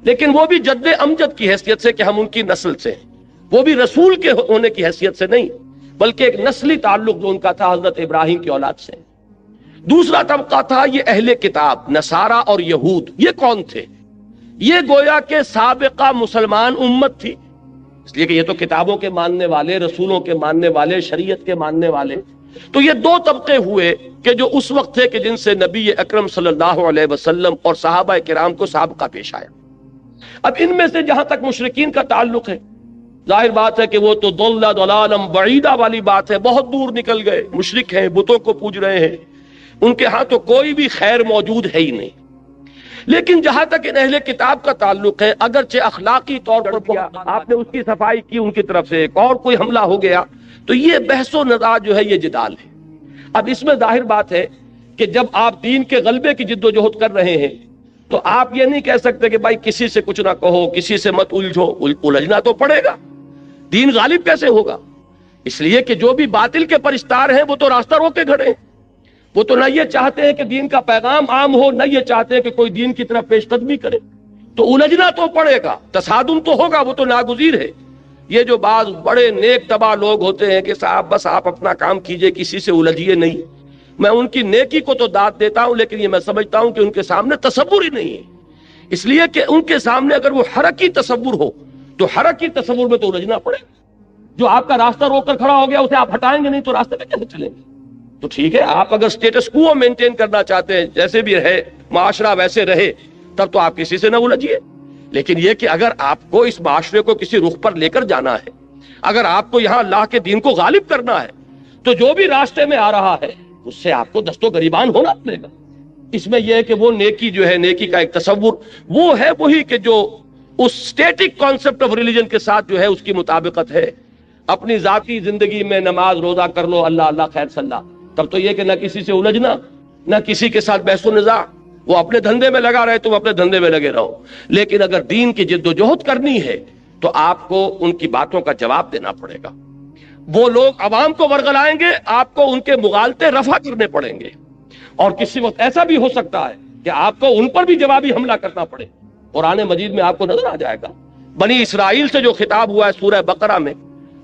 لیکن وہ بھی جد امجد کی حیثیت سے کہ ہم ان کی نسل سے ہیں، وہ بھی رسول کے ہونے کی حیثیت سے نہیں، بلکہ ایک نسلی تعلق جو ان کا تھا حضرت ابراہیم کی اولاد سے۔ دوسرا طبقہ تھا یہ اہل کتاب، نصارہ اور یہود۔ یہ کون تھے؟ یہ گویا کہ سابقہ مسلمان امت تھی، اس لیے کہ یہ تو کتابوں کے ماننے والے، رسولوں کے ماننے والے، شریعت کے ماننے والے۔ تو یہ دو طبقے ہوئے کہ جو اس وقت تھے کہ جن سے نبی اکرم صلی اللہ علیہ وسلم اور صحابہ کرام کو سابقہ پیش آیا۔ اب ان میں سے جہاں تک مشرکین کا تعلق ہے، ظاہر بات ہے کہ وہ تو ضلالا بعیدہ والی بات ہے، بہت دور نکل گئے، مشرک ہیں، بتوں کو پوج رہے ہیں، ان کے ہاں تو کوئی بھی خیر موجود ہے ہی نہیں۔ لیکن جہاں تک ان اہل کتاب کا تعلق ہے، اگرچہ اخلاقی طور پر کیا آپ نے اس کی صفائی کی ان کی طرف سے، ایک اور کوئی حملہ ہو گیا، تو یہ بحث و نزاع جو ہے یہ جدال ہے۔ اب اس میں ظاہر بات ہے کہ جب آپ دین کے غلبے کی جد و جہد کر رہے ہیں تو آپ یہ نہیں کہہ سکتے کہ بھائی کسی سے کچھ نہ کہو، کسی سے مت الجھو، الجھنا تو پڑے گا، دین غالب کیسے ہوگا؟ اس لیے کہ جو بھی باطل کے پرستار ہیں وہ تو راستہ روکے کھڑے ہیں، وہ تو نہ یہ چاہتے ہیں کہ دین کا پیغام عام ہو، نہ یہ چاہتے ہیں کہ کوئی دین کی طرف پیش قدمی کرے، تو الجھنا تو پڑے گا، تصادم تو ہوگا، وہ تو ناگزیر ہے۔ یہ جو بعض بڑے نیک طبع لوگ ہوتے ہیں کہ صاحب بس آپ اپنا کام کیجئے، کسی سے الجھیے نہیں، میں ان کی نیکی کو تو داد دیتا ہوں، لیکن یہ میں سمجھتا ہوں کہ ان کے سامنے تصور ہی نہیں ہے، اس لیے کہ ان کے سامنے اگر وہ حرکی تصور ہو تو حرکی تصور میں تو الجھنا پڑے گا۔ جو آپ کا راستہ روک کر کھڑا ہو گیا اسے آپ ہٹائیں گے نہیں تو راستے پہ کیسے چلیں گے؟ تو ٹھیک ہے، آپ اگر سٹیٹس کو مینٹین کرنا چاہتے ہیں، جیسے بھی رہے معاشرہ ویسے رہے، تب تو آپ کسی سے نہ الجھیے۔ لیکن یہ کہ اگر آپ کو اس معاشرے کو کسی رخ پر لے کر جانا ہے، اگر آپ کو یہاں اللہ کے دین کو غالب کرنا ہے، تو جو بھی راستے میں آ رہا ہے اس سے آپ کو دست و گریبان ہونا پڑے گا۔ اس میں یہ ہے کہ وہ نیکی جو ہے، نیکی کا ایک تصور وہ ہے وہی کہ جو اس سٹیٹک کانسیپٹ آف ریلیجن کے ساتھ جو ہے اس کی مطابقت ہے۔ اپنی ذاتی زندگی میں نماز روزہ کر لو، اللہ اللہ خیر صلی اللہ، تب تو یہ کہ نہ کسی سے الجھنا، نہ کسی کے ساتھ بحث و نزاع، وہ اپنے دھندے میں لگا رہے، تم اپنے دھندے میں لگے رہو۔ لیکن اگر دین کی جد و جہد کرنی ہے تو آپ کو ان کی باتوں کا جواب دینا پڑے گا۔ وہ لوگ عوام کو ورغلائیں گے، آپ کو ان کے مغالطے رفع کرنے پڑیں گے، اور کسی وقت ایسا بھی ہو سکتا ہے کہ آپ کو ان پر بھی جوابی حملہ کرنا پڑے۔ قرآن مجید میں آپ کو نظر آ جائے گا بنی اسرائیل سے جو خطاب ہوا ہے سورہ بقرہ میں،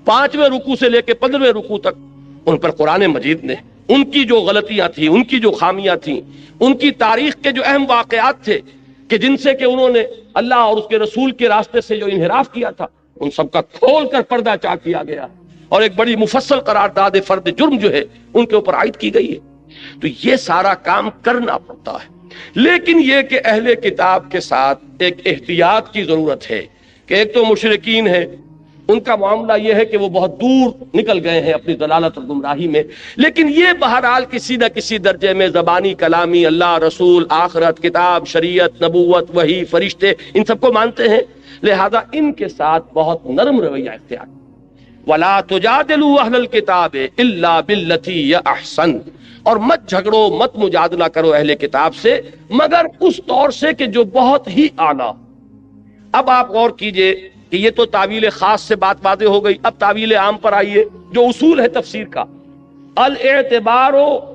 5ویں رکوع سے لے کے 15ویں رکوع تک، ان پر قرآن مجید نے ان کی جو غلطیاں تھیں، ان کی جو خامیاں تھیں، ان کی تاریخ کے جو اہم واقعات تھے کہ جن سے کہ انہوں نے اللہ اور اس کے رسول کے راستے سے جو انحراف کیا تھا، ان سب کا کھول کر پردہ چاک کیا گیا، اور ایک بڑی مفصل قرارداد فرد جرم جو ہے ان کے اوپر عائد کی گئی ہے۔ تو یہ سارا کام کرنا پڑتا ہے، لیکن یہ کہ اہل کتاب کے ساتھ ایک احتیاط کی ضرورت ہے کہ ایک تو مشرکین ہیں، ان کا معاملہ یہ ہے کہ وہ بہت دور نکل گئے ہیں اپنی ضلالت اور گمراہی میں، لیکن یہ بہرحال کسی نہ کسی درجے میں زبانی کلامی اللہ، رسول، آخرت، کتاب، شریعت، نبوت، وحی، فرشتے، ان سب کو مانتے ہیں، لہذا ان کے ساتھ بہت نرم رویہ اختیار۔ وَلَا تُجَادِلُوا أَهْلَ الْكِتَابِ إِلَّا بِالَّتِي هِيَ أَحْسَنُ، اور مت جھگڑو، مت مجادلہ کرو اہل کتاب سے مگر اس طور سے کہ جو بہت ہی اعلیٰ۔ اب آپ غور کیجئے کہ یہ تو تعویل خاص سے بات واضح ہو گئی، اب تعویل عام پر آئیے، جو اصول ہے تفسیر کا، الاعتبار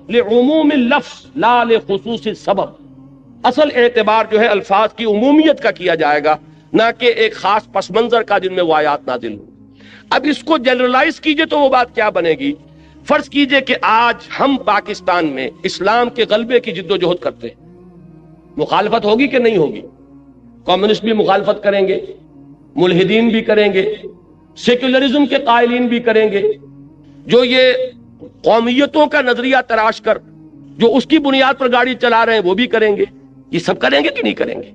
لعموم اللفظ لا لخصوص السبب، اصل اعتبار جو ہے الفاظ کی عمومیت کا کیا جائے گا، نہ کہ ایک خاص پس منظر کا جن میں وہ آیات نازل ہوں۔ اب اس کو جنرلائز کیجئے تو وہ بات کیا بنے گی؟ فرض کیجئے کہ آج ہم پاکستان میں اسلام کے غلبے کی جد و جہد کرتے ہیں، مخالفت ہوگی کہ نہیں ہوگی؟ کمیونسٹ بھی مخالفت کریں گے، ملحدین بھی کریں گے، سیکولرزم کے قائلین بھی کریں گے، جو یہ قومیتوں کا نظریہ تراش کر جو اس کی بنیاد پر گاڑی چلا رہے ہیں وہ بھی کریں گے۔ یہ سب کریں گے کہ نہیں کریں گے؟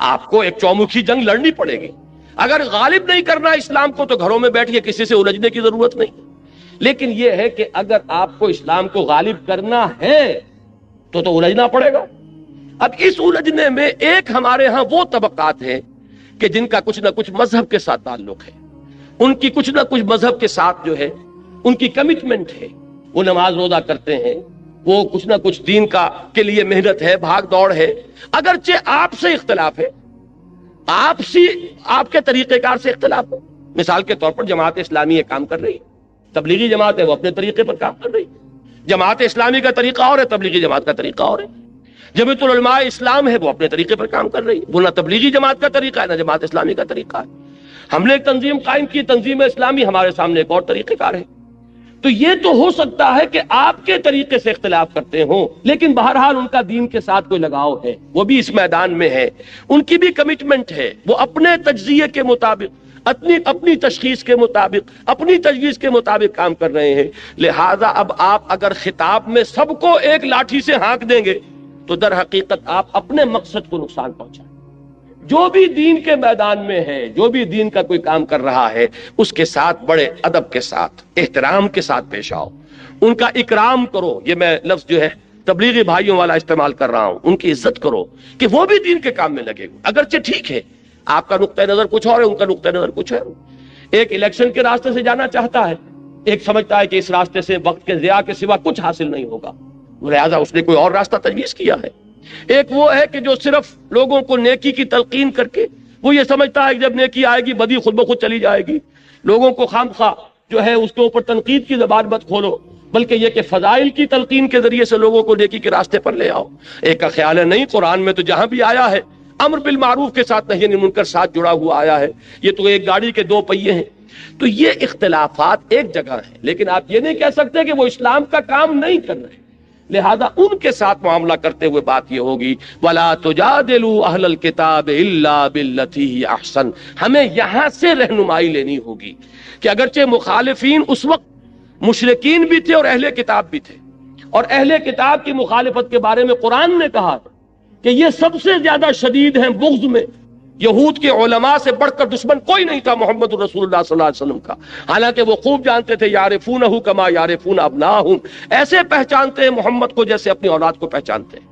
آپ کو ایک چومکھی جنگ لڑنی پڑے گی۔ اگر غالب نہیں کرنا اسلام کو تو گھروں میں بیٹھیے، کسی سے الجھنے کی ضرورت نہیں۔ لیکن یہ ہے کہ اگر آپ کو اسلام کو غالب کرنا ہے تو الجھنا پڑے گا۔ اب اس الجھنے میں ایک ہمارے ہاں وہ طبقات ہیں کہ جن کا کچھ نہ کچھ مذہب کے ساتھ تعلق ہے، ان کی کچھ نہ کچھ مذہب کے ساتھ جو ہے ان کی کمٹمنٹ ہے، وہ نماز روزہ کرتے ہیں، وہ کچھ نہ کچھ دین کا کے لیے محنت ہے، بھاگ دوڑ ہے، اگرچہ آپ سے اختلاف ہے، آپ کے طریقہ کار سے اختلاف ہے۔ مثال کے طور پر جماعت اسلامی یہ کام کر رہی ہے، تبلیغی جماعت ہے وہ اپنے طریقے پر کام کر رہی ہے، جماعت اسلامی کا طریقہ اور ہے، تبلیغی جماعت کا طریقہ اور ہے۔ جمعیت العلماء اسلام ہے وہ اپنے طریقے پر کام کر رہی ہے، وہ نہ تبلیغی جماعت کا طریقہ ہے نہ جماعت اسلامی کا طریقہ ہے۔ ہم نے ایک تنظیم قائم کی، تنظیم اسلامی، ہمارے سامنے ایک اور طریقہ کار ہے۔ تو یہ تو ہو سکتا ہے کہ آپ کے طریقے سے اختلاف کرتے ہوں، لیکن بہرحال ان کا دین کے ساتھ کوئی لگاؤ ہے، وہ بھی اس میدان میں ہے، ان کی بھی کمٹمنٹ ہے، وہ اپنے تجزیے کے مطابق، اپنی تشخیص کے مطابق، اپنی تجویز کے مطابق کام کر رہے ہیں۔ لہذا اب آپ اگر خطاب میں سب کو ایک لاٹھی سے ہانک دیں گے تو در حقیقت آپ اپنے مقصد کو نقصان پہنچائیں۔ جو بھی دین کے میدان میں ہے، جو بھی دین کا کوئی کام کر رہا ہے، اس کے ساتھ بڑے ادب کے ساتھ، احترام کے ساتھ پیش آؤ، ان کا اکرام کرو۔ یہ میں لفظ جو ہے تبلیغی بھائیوں والا استعمال کر رہا ہوں، ان کی عزت کرو کہ وہ بھی دین کے کام میں لگے ہوئے، اگرچہ ٹھیک ہے آپ کا نقطہ نظر کچھ اور ہے، ان کا نقطہ نظر کچھ ہے۔ ایک الیکشن کے راستے سے جانا چاہتا ہے، ایک سمجھتا ہے کہ اس راستے سے وقت کے ضیاع کے سوا کچھ حاصل نہیں ہوگا، لہذا اس نے کوئی اور راستہ تجویز کیا ہے۔ ایک وہ ہے کہ جو صرف لوگوں کو نیکی کی تلقین کر کے وہ یہ سمجھتا ہے کہ جب نیکی آئے گی بدی خود بخود چلی جائے گی، لوگوں کو خامخواہ جو ہے اس کے اوپر تنقید کی زبان مت کھولو، بلکہ یہ کہ فضائل کی تلقین کے ذریعے سے لوگوں کو نیکی کے راستے پر لے آؤ۔ ایک کا خیال ہے نہیں، قرآن میں تو جہاں بھی آیا ہے امر بالمعروف کے ساتھ نہی عن المنکر ساتھ جڑا ہوا آیا ہے، یہ تو ایک گاڑی کے دو پہیے ہیں۔ تو یہ اختلافات ایک جگہ ہیں، لیکن آپ یہ نہیں کہہ سکتے کہ وہ اسلام کا کام نہیں کر رہے، لہذا ان کے ساتھ معاملہ کرتے ہوئے بات یہ ہوگی وَلَا تُجَادِلُوا أَهْلَ الْكِتَابِ إِلَّا بِالَّتِي هِيَ أَحْسَنُ۔ ہمیں یہاں سے رہنمائی لینی ہوگی کہ اگرچہ مخالفین اس وقت مشرکین بھی تھے اور اہل کتاب بھی تھے، اور اہل کتاب کی مخالفت کے بارے میں قرآن نے کہا کہ یہ سب سے زیادہ شدید ہیں بغض میں، یہود کے علماء سے بڑھ کر دشمن کوئی نہیں تھا محمد رسول اللہ صلی اللہ علیہ وسلم کا، حالانکہ وہ خوب جانتے تھے یعرفونہ کما یعرفون ابناہم، ایسے پہچانتے ہیں محمد کو جیسے اپنی اولاد کو پہچانتے ہیں۔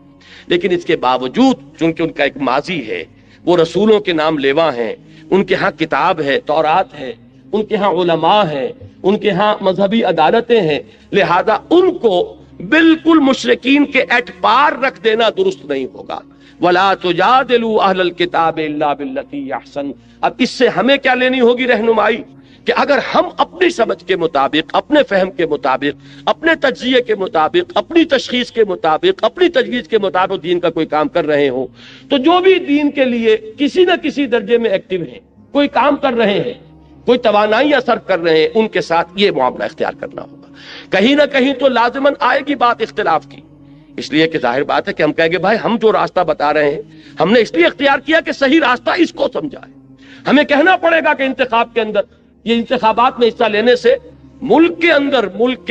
لیکن اس کے باوجود چونکہ ان کا ایک ماضی ہے، وہ رسولوں کے نام لیوا ہیں، ان کے ہاں کتاب ہے، تورات ہے، ان کے ہاں علماء ہیں، ان کے ہاں مذہبی عدالتیں ہیں، لہذا ان کو بالکل مشرکین کے ایٹ پار رکھ دینا درست نہیں ہوگا۔ وَلَا تُجَادِلُوا أَهْلَ الْكِتَابِ إِلَّا بِالَّتِي هِيَ أَحْسَنُ۔ اب اس سے ہمیں کیا لینی ہوگی رہنمائی کہ اگر ہم اپنی سمجھ کے مطابق، اپنے فہم کے مطابق، اپنے تجزیے کے مطابق، اپنی تشخیص کے مطابق، اپنی تجویز کے مطابق دین کا کوئی کام کر رہے ہوں، تو جو بھی دین کے لیے کسی نہ کسی درجے میں ایکٹیو ہیں، کوئی کام کر رہے ہیں، کوئی توانائیاں صرف کر رہے ہیں، ان کے ساتھ یہ معاملہ اختیار کرنا ہوگا۔ کہیں نہ کہیں تو لازماً آئے گی بات اختلاف کی، اس لیے کہ ظاہر بات ہے کہ ہم کہیں گے بھائی ہم جو راستہ بتا رہے ہیں ہم نے اس لیے اختیار کیا کہ صحیح راستہ اس کو سمجھا ہے۔ ہمیں کہنا پڑے گا کہ انتخاب کے اندر، یہ انتخابات میں حصہ لینے سے ملک کے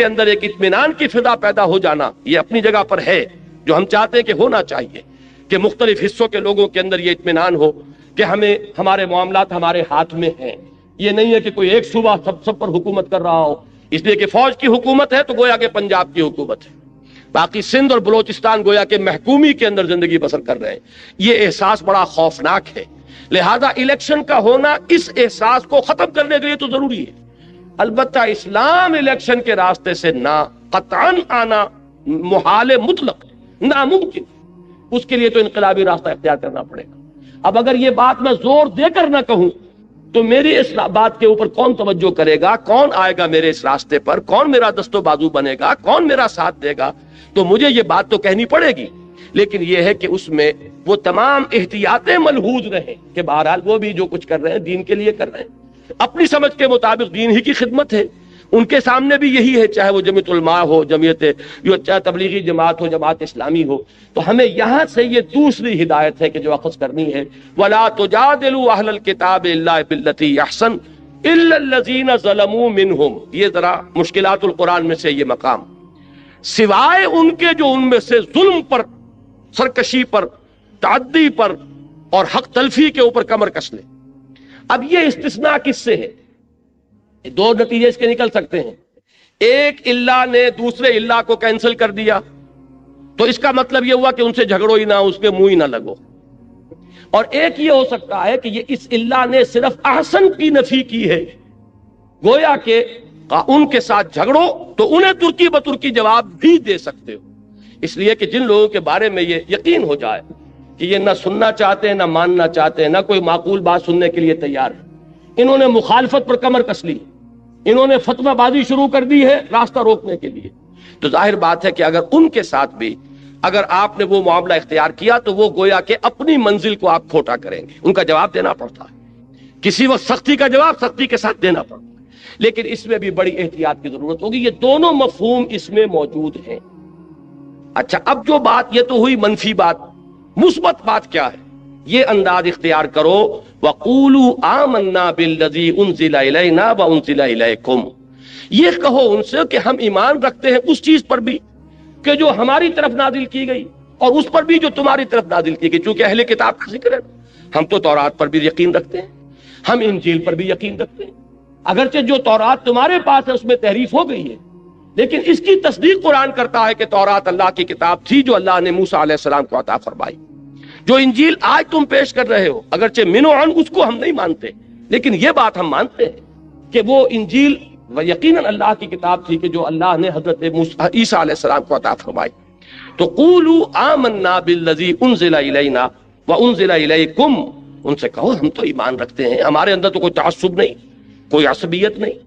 اندر ایک اطمینان کی فضا پیدا ہو جانا یہ اپنی جگہ پر ہے، جو ہم چاہتے ہیں کہ ہونا چاہیے، کہ مختلف حصوں کے لوگوں کے اندر یہ اطمینان ہو کہ ہمارے معاملات ہمارے ہاتھ میں ہیں۔ یہ نہیں ہے کہ کوئی ایک صوبہ سب پر حکومت کر رہا ہو، اس لیے کہ فوج کی حکومت ہے تو گویا کہ پنجاب کی حکومت ہے، باقی سندھ اور بلوچستان گویا کہ محکومی کے اندر زندگی بسر کر رہے ہیں۔ یہ احساس بڑا خوفناک ہے، لہذا الیکشن کا ہونا اس احساس کو ختم کرنے کے لیے تو ضروری ہے۔ البتہ اسلام الیکشن کے راستے سے نہ قطعاً آنا محال مطلق ہے، ناممکن، اس کے لیے تو انقلابی راستہ اختیار کرنا پڑے گا۔ اب اگر یہ بات میں زور دے کر نہ کہوں تو میری اس بات کے اوپر کون توجہ کرے گا، کون آئے گا میرے اس راستے پر، کون میرا دست و بازو بنے گا، کون میرا ساتھ دے گا؟ تو مجھے یہ بات تو کہنی پڑے گی، لیکن یہ ہے کہ اس میں وہ تمام احتیاطیں ملحوظ رہیں کہ بہرحال وہ بھی جو کچھ کر رہے ہیں دین کے لیے کر رہے ہیں، اپنی سمجھ کے مطابق دین ہی کی خدمت ہے۔ ان کے سامنے بھی یہی ہے، چاہے وہ جمعیت علماء ہو، چاہے تبلیغی جماعت ہو، جماعت اسلامی ہو۔ تو ہمیں یہاں سے یہ دوسری ہدایت ہے کہ جو اخذ کرنی ہے، وَلَا تُجَادِلُوا أَهْلَ الْكِتَابِ إِلَّا بِالَّتِي أَحْسَنُ إِلَّا الَّذِينَ ظَلَمُوا مِنْهُمْ۔ یہ ذرا مشکلات القرآن میں سے یہ مقام، سوائے ان کے جو ان میں سے ظلم پر، سرکشی پر، تعدی پر اور حق تلفی کے اوپر کمر کس لے۔ اب یہ استثناء کس سے ہے؟ دو نتیجے اس کے نکل سکتے ہیں۔ ایک اللہ نے دوسرے اللہ کو کینسل کر دیا تو اس کا مطلب یہ ہوا کہ ان سے جھگڑو ہی نہ، اس کے منہ ہی نہ لگو۔ اور ایک یہ ہو سکتا ہے کہ یہ اس اللہ نے صرف احسن کی نفی کی ہے، گویا کہ ان کے ساتھ جھگڑو تو انہیں ترکی بترکی جواب بھی دے سکتے ہو، اس لیے کہ جن لوگوں کے بارے میں یہ یقین ہو جائے کہ یہ نہ سننا چاہتے ہیں، نہ ماننا چاہتے ہیں، نہ کوئی معقول بات سننے کے لیے تیار ہے، انہوں نے مخالفت پر کمر کس لی، انہوں نے فتوی بازی شروع کر دی ہے راستہ روکنے کے لیے، تو ظاہر بات ہے کہ اگر ان کے ساتھ بھی اگر آپ نے وہ معاملہ اختیار کیا تو وہ گویا کہ اپنی منزل کو آپ کھوٹا کریں گے. ان کا جواب دینا پڑتا ہے. کسی وقت سختی کا جواب سختی کے ساتھ دینا پڑتا ہے، لیکن اس میں بھی بڑی احتیاط کی ضرورت ہوگی. یہ دونوں مفہوم اس میں موجود ہیں. اچھا، اب جو بات یہ تو ہوئی منفی بات. مثبت بات کیا ہے؟ یہ انداز اختیار کرو، وَقُولُوا آمَنَّا بِالَّذِي أُنزِلَ إِلَيْنَا وَأُنزِلَ إِلَيْكُمْ. یہ کہو ان سے کہ ہم ایمان رکھتے ہیں اس چیز پر بھی کہ جو ہماری طرف نازل کی گئی اور اس پر بھی جو تمہاری طرف نازل کی گئی. چونکہ اہل کتاب کا ذکر ہے، ہم تو تورات پر بھی یقین رکھتے ہیں، ہم انجیل پر بھی یقین رکھتے ہیں. اگرچہ جو تورات تمہارے پاس ہے اس میں تحریف ہو گئی ہے، لیکن اس کی تصدیق قرآن کرتا ہے کہ تورات اللہ کی کتاب تھی جو اللہ نے موسیٰ علیہ السلام کو عطا فرمائی. جو انجیل آج تم پیش کر رہے ہو، اگرچہ من و عن اس کو ہم نہیں مانتے، لیکن یہ بات ہم مانتے ہیں کہ وہ انجیل یقیناً اللہ کی کتاب تھی کہ جو اللہ نے حضرت عیسیٰ علیہ السلام کو عطا فرمائی. تو قولوا آمنا بالذی انزل الینا وانزل الیکم. ان سے کہو ہم تو ایمان رکھتے ہیں، ہمارے اندر تو کوئی تعصب نہیں، کوئی عصبیت نہیں،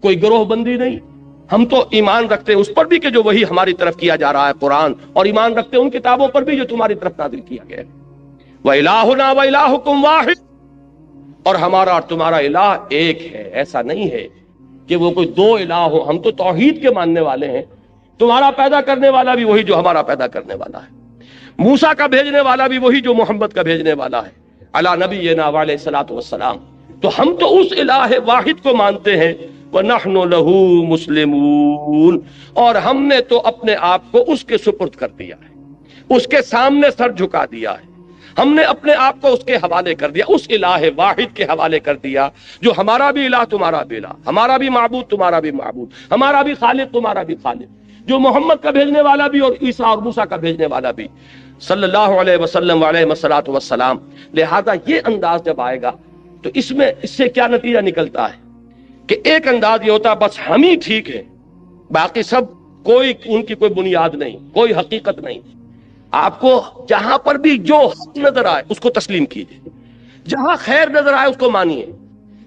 کوئی گروہ بندی نہیں. ہم تو ایمان رکھتے ہیں اس پر بھی کہ جو وہی ہماری طرف کیا جا رہا ہے قرآن، اور ایمان رکھتے ہیں ان کتابوں پر بھی جو تمہاری طرف نازل کیا گیا ہے. وَإِلَٰهُنَا وَإِلَٰهُكُمْ وَاحِدٌ. اور ہمارا اور تمہارا الہ ایک ہے. ایسا نہیں ہے کہ وہ کوئی دو الہ ہو. ہم تو توحید کے ماننے والے ہیں. تمہارا پیدا کرنے والا بھی وہی جو ہمارا پیدا کرنے والا ہے، موسیٰ کا بھیجنے والا بھی وہی جو محمد کا بھیجنے والا ہے علی نبینا علیہ الصلوۃ والسلام. تو ہم تو اس الہ واحد کو مانتے ہیں. وَنَحْنُ لَهُ مُسْلِمُونَ. اور ہم نے تو اپنے آپ کو اس کے سپرد کر دیا ہے، اس کے سامنے سر جھکا دیا ہے. ہم نے اپنے آپ کو اس کے حوالے کر دیا، اس الہ واحد کے حوالے کر دیا جو ہمارا بھی الہ تمہارا بھی الہ، ہمارا بھی معبود تمہارا بھی معبود، ہمارا بھی خالق تمہارا بھی خالق، جو محمد کا بھیجنے والا بھی اور عیسیٰ اور موسیٰ کا بھیجنے والا بھی صلی اللہ علیہ وسلم علیہ الصلوۃ والسلام. لہذا یہ انداز جب آئے گا تو اس سے کیا نتیجہ نکلتا ہے کہ ایک انداز یہ ہوتا ہے بس ہم ہی ٹھیک ہے، باقی سب کوئی ان کی کوئی بنیاد نہیں، کوئی حقیقت نہیں. آپ کو جہاں پر بھی جو حق نظر آئے اس کو تسلیم کیجئے، جہاں خیر نظر آئے اس کو مانیے،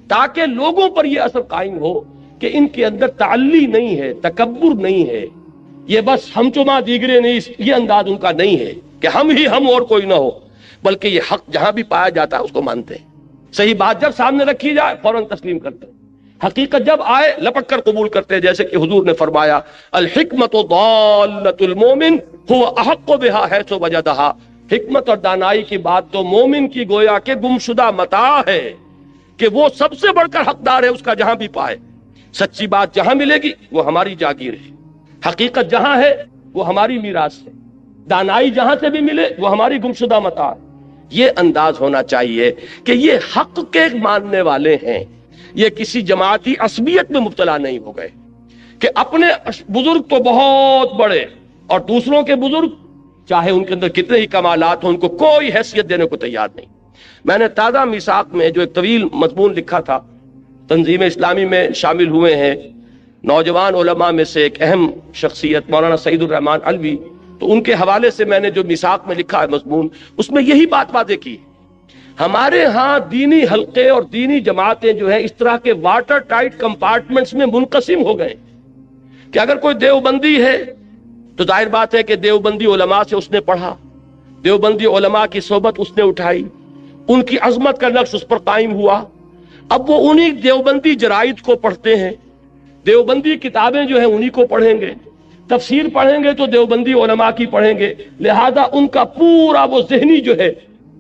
تاکہ لوگوں پر یہ اثر قائم ہو کہ ان کے اندر تعلی نہیں ہے، تکبر نہیں ہے. یہ بس ہم چما دیگرے نہیں، یہ انداز ان کا نہیں ہے کہ ہم ہی ہم اور کوئی نہ ہو، بلکہ یہ حق جہاں بھی پایا جاتا ہے اس کو مانتے ہیں. صحیح بات جب سامنے رکھی جائے فوراً تسلیم کرتے ہیں، حقیقت جب آئے لپک کر قبول کرتے ہیں. جیسے کہ حضور نے فرمایا الحکمت ضالۃ المومن هو احق بها حیث وجدها. حکمت اور دانائی کی بات تو مومن کی گویا کہ گمشدہ متاع ہے کہ وہ سب سے بڑھ کر حقدار ہے اس کا جہاں بھی پائے. سچی بات جہاں ملے گی وہ ہماری جاگیر ہے، حقیقت جہاں ہے وہ ہماری میراث ہے، دانائی جہاں سے بھی ملے وہ ہماری گمشدہ متاع ہے. یہ انداز ہونا چاہیے کہ یہ حق کے ماننے والے ہیں، یہ کسی جماعتی عصبیت میں مبتلا نہیں ہو گئے کہ اپنے بزرگ تو بہت بڑے اور دوسروں کے بزرگ چاہے ان کے اندر کتنے ہی کمالات ہوں ان کو کوئی حیثیت دینے کو تیار نہیں. میں نے تازہ میثاق میں جو ایک طویل مضمون لکھا تھا، تنظیم اسلامی میں شامل ہوئے ہیں نوجوان علماء میں سے ایک اہم شخصیت مولانا سعید الرحمن علوی، تو ان کے حوالے سے میں نے جو میثاق میں لکھا ہے مضمون، اس میں یہی بات واضح کی. ہمارے ہاں دینی حلقے اور دینی جماعتیں جو ہیں اس طرح کے واٹر ٹائٹ کمپارٹمنٹس میں منقسم ہو گئے کہ اگر کوئی دیوبندی ہے تو ظاہر بات ہے کہ دیوبندی علماء سے اس نے پڑھا، دیوبندی علماء کی صحبت اس نے اٹھائی، ان کی عظمت کا نقش اس پر قائم ہوا. اب وہ انہی دیوبندی جرائد کو پڑھتے ہیں، دیوبندی کتابیں جو ہیں انہی کو پڑھیں گے، تفسیر پڑھیں گے تو دیوبندی علماء کی پڑھیں گے. لہذا ان کا پورا وہ ذہنی جو ہے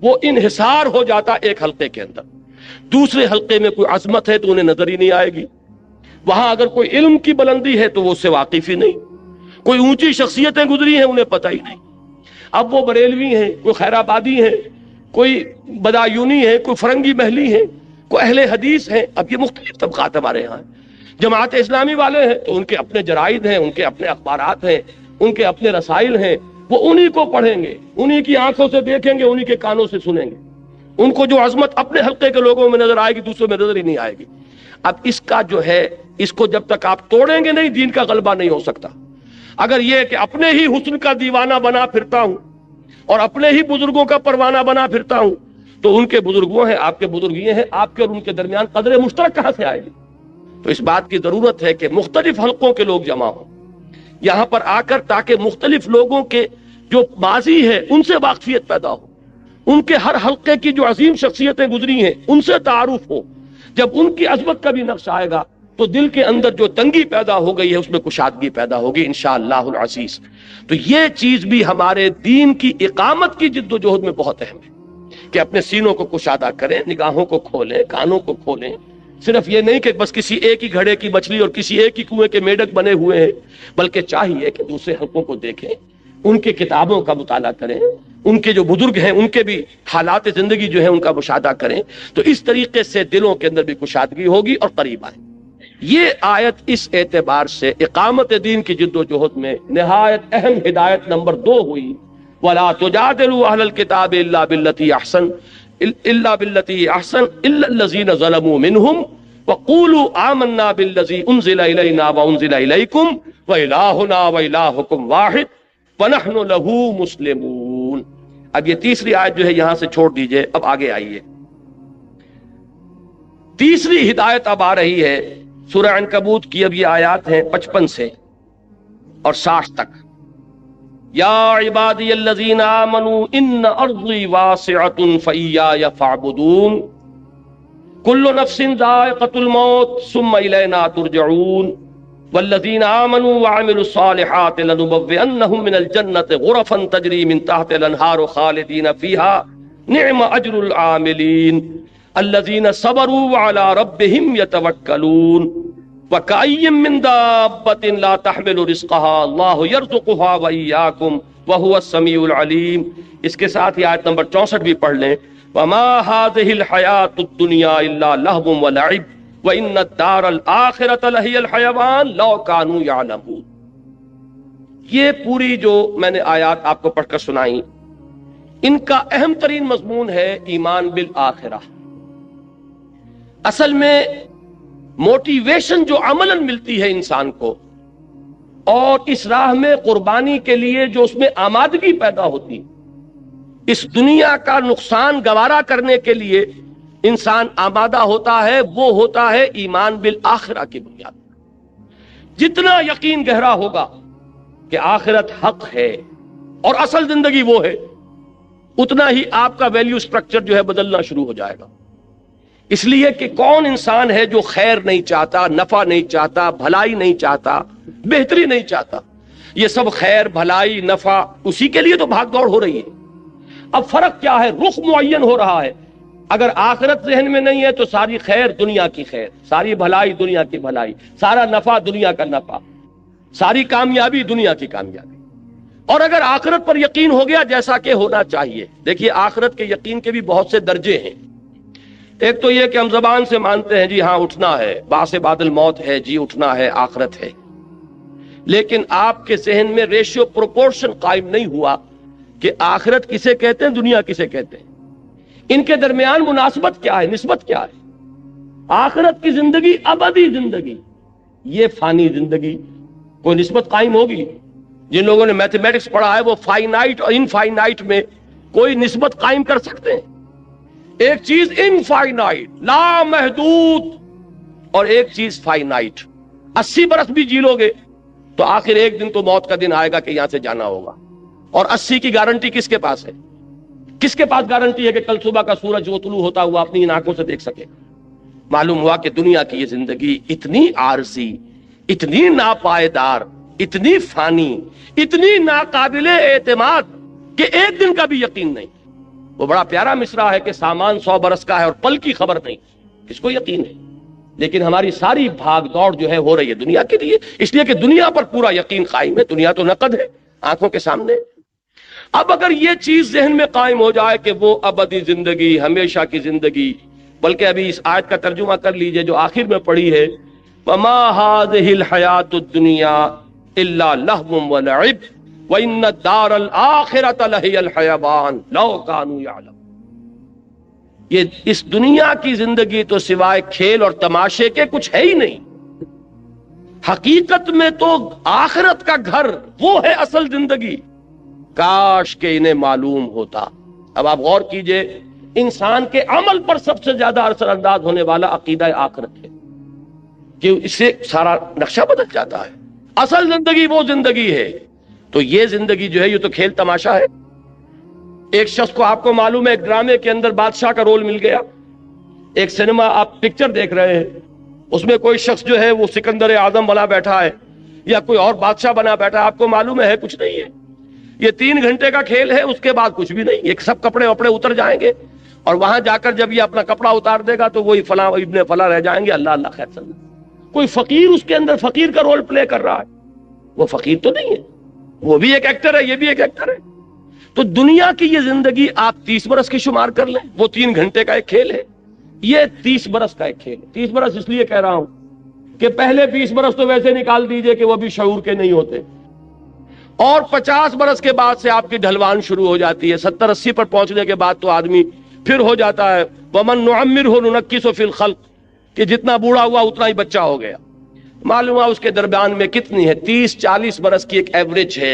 وہ انحصار ہو جاتا ایک حلقے کے اندر. دوسرے حلقے میں کوئی عظمت ہے تو انہیں نظر ہی نہیں آئے گی، وہاں اگر کوئی علم کی بلندی ہے تو وہ اس سے واقف ہی نہیں، کوئی اونچی شخصیتیں گزری ہیں انہیں پتہ ہی نہیں. اب وہ بریلوی ہیں، کوئی خیر آبادی ہیں، کوئی بدایونی ہیں، کوئی فرنگی محلی ہیں، کوئی اہل حدیث ہیں. اب یہ مختلف طبقات ہمارے یہاں ہیں. جماعت اسلامی والے ہیں تو ان کے اپنے جرائد ہیں، ان کے اپنے اخبارات ہیں، ان کے اپنے رسائل ہیں، وہ انہی کو پڑھیں گے، انہی کی آنکھوں سے دیکھیں گے، انہی کے کانوں سے سنیں گے. ان کو جو عظمت اپنے حلقے کے لوگوں میں نظر آئے گی دوسروں میں نظر ہی نہیں آئے گی. اب اس کا جو ہے اس کو جب تک آپ توڑیں گے نہیں دین کا غلبہ نہیں ہو سکتا. اگر یہ کہ اپنے ہی حسن کا دیوانہ بنا پھرتا ہوں اور اپنے ہی بزرگوں کا پروانہ بنا پھرتا ہوں تو ان کے بزرگ وہ ہیں، آپ کے بزرگ یہ ہیں، آپ کے اور ان کے درمیان قدر مشترک کہاں سے آئے گی؟ تو اس بات کی ضرورت ہے کہ مختلف حلقوں کے لوگ جمع ہوں یہاں پر آ کر، تاکہ مختلف لوگوں کے جو ماضی ہے ان سے واقفیت پیدا ہو، ان کے ہر حلقے کی جو عظیم شخصیتیں گزری ہیں ان سے تعارف ہو. جب ان کی عظمت کا بھی نقش آئے گا تو دل کے اندر جو تنگی پیدا ہو گئی ہے اس میں کشادگی پیدا ہوگی انشاءاللہ العزیز. تو یہ چیز بھی ہمارے دین کی اقامت کی جد و جہد میں بہت اہم ہے کہ اپنے سینوں کو کشادہ کریں، نگاہوں کو کھولیں، کانوں کو کھولیں. صرف یہ نہیں کہ بس کسی ایک ہی گھڑے کی مچھلی اور کسی ایک ہی کنویں کے میڈک بنے ہوئے ہیں، بلکہ چاہیے کہ دوسرے حلقوں کو دیکھیں، ان کے کتابوں کا مطالعہ کریں، ان کے جو بزرگ ہیں ان کے بھی حالات زندگی جو ہے ان کا مشاہدہ کریں. تو اس طریقے سے دلوں کے اندر بھی کشادگی ہوگی اور قریب آئیں. یہ آیت اس اعتبار سے اقامت دین کی جد و جہد میں نہایت اہم ہدایت نمبر 2 ہوئی. وَلَا تُجَادِلُوا أَهْلَ الْكِتَابِ إِلَّا بِالَّتِي أَحْسَنَ إِلَّا الَّذِينَ ظَلَمُوا مِنْهُمْ وَقُولُوا آمَنَّا بِالَّذِي أُنزِلَ إِلَيْنَا وَأُنزِلَ إِلَيْكُمْ وَإِلَٰهُنَا وَإِلَٰهُكُمْ وَاحِدٌ وَنَحْنُ لَهُ مُسْلِمُونَ. اب یہ تیسری آیت جو ہے یہاں سے چھوڑ دیجئے، اب آگے آئیے. تیسری ہدایت اب آ رہی ہے سورہ عنکبوت کی. اب یہ آیات ہیں 55 سے اور 60 تک. یا عبادی الذین آمنوا ان ارضی واسعۃ فایای فاعبدون کل نفس ذائقۃ الموت ثم الینا ترجعون والذین آمنوا وعملوا الصالحات لنبوئنهم من الجنۃ غرفا تجری من تحتها الانہار خالدین فیہا نعم اجر العاملین الذین صبروا وعلی ربهم یتوکلون وَكَأَيٍّ مِّن دَابَّةٍ لَا تَحْمِلُ رِزْقَهَا اللَّهُ يَرْزُقُهَا وَإِيَّاكُمْ وَهُوَ السَّمِيعُ الْعَلِيمُ. اس کے ساتھ ہی آیت نمبر 64 بھی پڑھ لیں. وَمَا هَٰذِهِ الْحَيَاةُ الدُّنْيَا إِلَّا لَهْوٌ وَلَعِبٌ وَإِنَّ الدَّارَ الْآخِرَةَ لَهِيَ الْحَيَوَانُ لَوْ كَانُوا يَعْلَمُونَ. یہ پوری جو میں نے آیات آپ کو پڑھ کر سنائی، ان کا اہم ترین مضمون ہے ایمان بالآخرہ. اصل میں موٹیویشن جو عملاً ملتی ہے انسان کو اور اس راہ میں قربانی کے لیے جو اس میں آمادگی پیدا ہوتی، اس دنیا کا نقصان گوارا کرنے کے لیے انسان آمادہ ہوتا ہے، وہ ہوتا ہے ایمان بالآخرہ کی بنیاد. جتنا یقین گہرا ہوگا کہ آخرت حق ہے اور اصل زندگی وہ ہے، اتنا ہی آپ کا ویلیو سٹرکچر جو ہے بدلنا شروع ہو جائے گا. اس لیے کہ کون انسان ہے جو خیر نہیں چاہتا، نفع نہیں چاہتا، بھلائی نہیں چاہتا، بہتری نہیں چاہتا؟ یہ سب خیر، بھلائی، نفع اسی کے لیے تو بھاگ دوڑ ہو رہی ہے. اب فرق کیا ہے؟ رخ معین ہو رہا ہے. اگر آخرت ذہن میں نہیں ہے تو ساری خیر دنیا کی خیر، ساری بھلائی دنیا کی بھلائی، سارا نفع دنیا کا نفع، ساری کامیابی دنیا کی کامیابی. اور اگر آخرت پر یقین ہو گیا جیسا کہ ہونا چاہیے، دیکھیے آخرت کے یقین کے بھی بہت سے درجے ہیں. ایک تو یہ کہ ہم زبان سے مانتے ہیں جی ہاں اٹھنا ہے، بعث بعد الموت ہے، جی اٹھنا ہے، آخرت ہے. لیکن آپ کے ذہن میں ریشیو پروپورشن قائم نہیں ہوا کہ آخرت کسے کہتے ہیں، دنیا کسے کہتے ہیں، ان کے درمیان مناسبت کیا ہے، نسبت کیا ہے. آخرت کی زندگی ابدی زندگی، یہ فانی زندگی، کوئی نسبت قائم ہوگی؟ جن لوگوں نے میتھمیٹکس پڑھا ہے وہ فائنائٹ اور انفائنائٹ میں کوئی نسبت قائم کر سکتے ہیں. ایک چیز انفائنائٹ لا محدود اور ایک چیز فائنائٹ. 80 برس بھی جی لو گے تو آخر ایک دن تو موت کا دن آئے گا کہ یہاں سے جانا ہوگا. اور 80 کی گارنٹی کس کے پاس ہے؟ کس کے پاس گارنٹی ہے کہ کل صبح کا سورج وہ طلوع ہوتا ہوا اپنی ان آنکھوں سے دیکھ سکے؟ معلوم ہوا کہ دنیا کی یہ زندگی اتنی عارضی، اتنی ناپائیدار، اتنی فانی، اتنی ناقابل اعتماد کہ ایک دن کا بھی یقین نہیں. وہ بڑا پیارا مصرع ہے کہ سامان 100 برس کا ہے اور پل کی خبر نہیں. کس کو یقین ہے؟ لیکن ہماری ساری بھاگ دوڑ جو ہے ہو رہی ہے دنیا کے لیے، اس لیے کہ دنیا پر پورا یقین قائم ہے. دنیا تو نقد ہے آنکھوں کے سامنے. اب اگر یہ چیز ذہن میں قائم ہو جائے کہ وہ ابدی زندگی، ہمیشہ کی زندگی، بلکہ ابھی اس آیت کا ترجمہ کر لیجئے جو آخر میں پڑھی ہے، وَمَا هَٰذِهِ الْحَيَاةُ الدُّنْيَا إِلَّا لَهْوٌ وَلَعِبٌ وَإِنَّ الدَّارَ الْآخِرَةَ لَهِيَ الْحَيَوَانُ لَوْ كَانُوا يَعْلَمُونَ. یہ اس دنیا کی زندگی تو سوائے کھیل اور تماشے کے کچھ ہے ہی نہیں. حقیقت میں تو آخرت کا گھر وہ ہے اصل زندگی. کاش کہ انہیں معلوم ہوتا. اب آپ غور کیجئے، انسان کے عمل پر سب سے زیادہ اثر انداز ہونے والا عقیدہ آخرت ہے کہ اس سے سارا نقشہ بدل جاتا ہے. اصل زندگی وہ زندگی ہے تو یہ زندگی جو ہے یہ تو کھیل تماشا ہے. ایک شخص کو آپ کو معلوم ہے ایک ڈرامے کے اندر بادشاہ کا رول مل گیا, ایک سینما آپ پکچر دیکھ رہے ہیں, اس میں کوئی شخص جو ہے وہ سکندر اعظم بنا بیٹھا ہے یا کوئی اور بادشاہ بنا بیٹھا ہے, آپ کو معلوم ہے کچھ نہیں ہے, یہ 3 گھنٹے کا کھیل ہے, اس کے بعد کچھ بھی نہیں. یہ سب کپڑے وپڑے اتر جائیں گے اور وہاں جا کر جب یہ اپنا کپڑا اتار دے گا تو وہی فلاں ابن فلاں رہ جائیں گے. اللہ اللہ خیر صلی اللہ. کوئی فقیر اس کے اندر فقیر کا رول پلے کر رہا ہے, وہ فقیر تو نہیں ہے, وہ بھی ایک ایکٹر ہے, یہ بھی ایک ایکٹر ہے. تو دنیا کی یہ زندگی آپ 30 برس کی شمار کر لیں, وہ 3 گھنٹے کا ایک کھیل ہے, یہ 30 برس کا ایک کھیل ہے. 30 برس اس لیے کہہ رہا ہوں کہ پہلے 20 برس تو ویسے نکال دیجئے کہ وہ بھی شعور کے نہیں ہوتے, اور 50 برس کے بعد سے آپ کی ڈھلوان شروع ہو جاتی ہے. 70-80 پر پہنچنے کے بعد تو آدمی پھر ہو جاتا ہے وَمَن نُعَمِّرْهُ نُنَكِّسُ فِي الْخَلْقِ, کہ جتنا بوڑھا ہوا اتنا ہی بچہ ہو گیا. معلوم ہے اس کے درمیان میں کتنی ہے, 30-40 برس کی ایک ایوریج ہے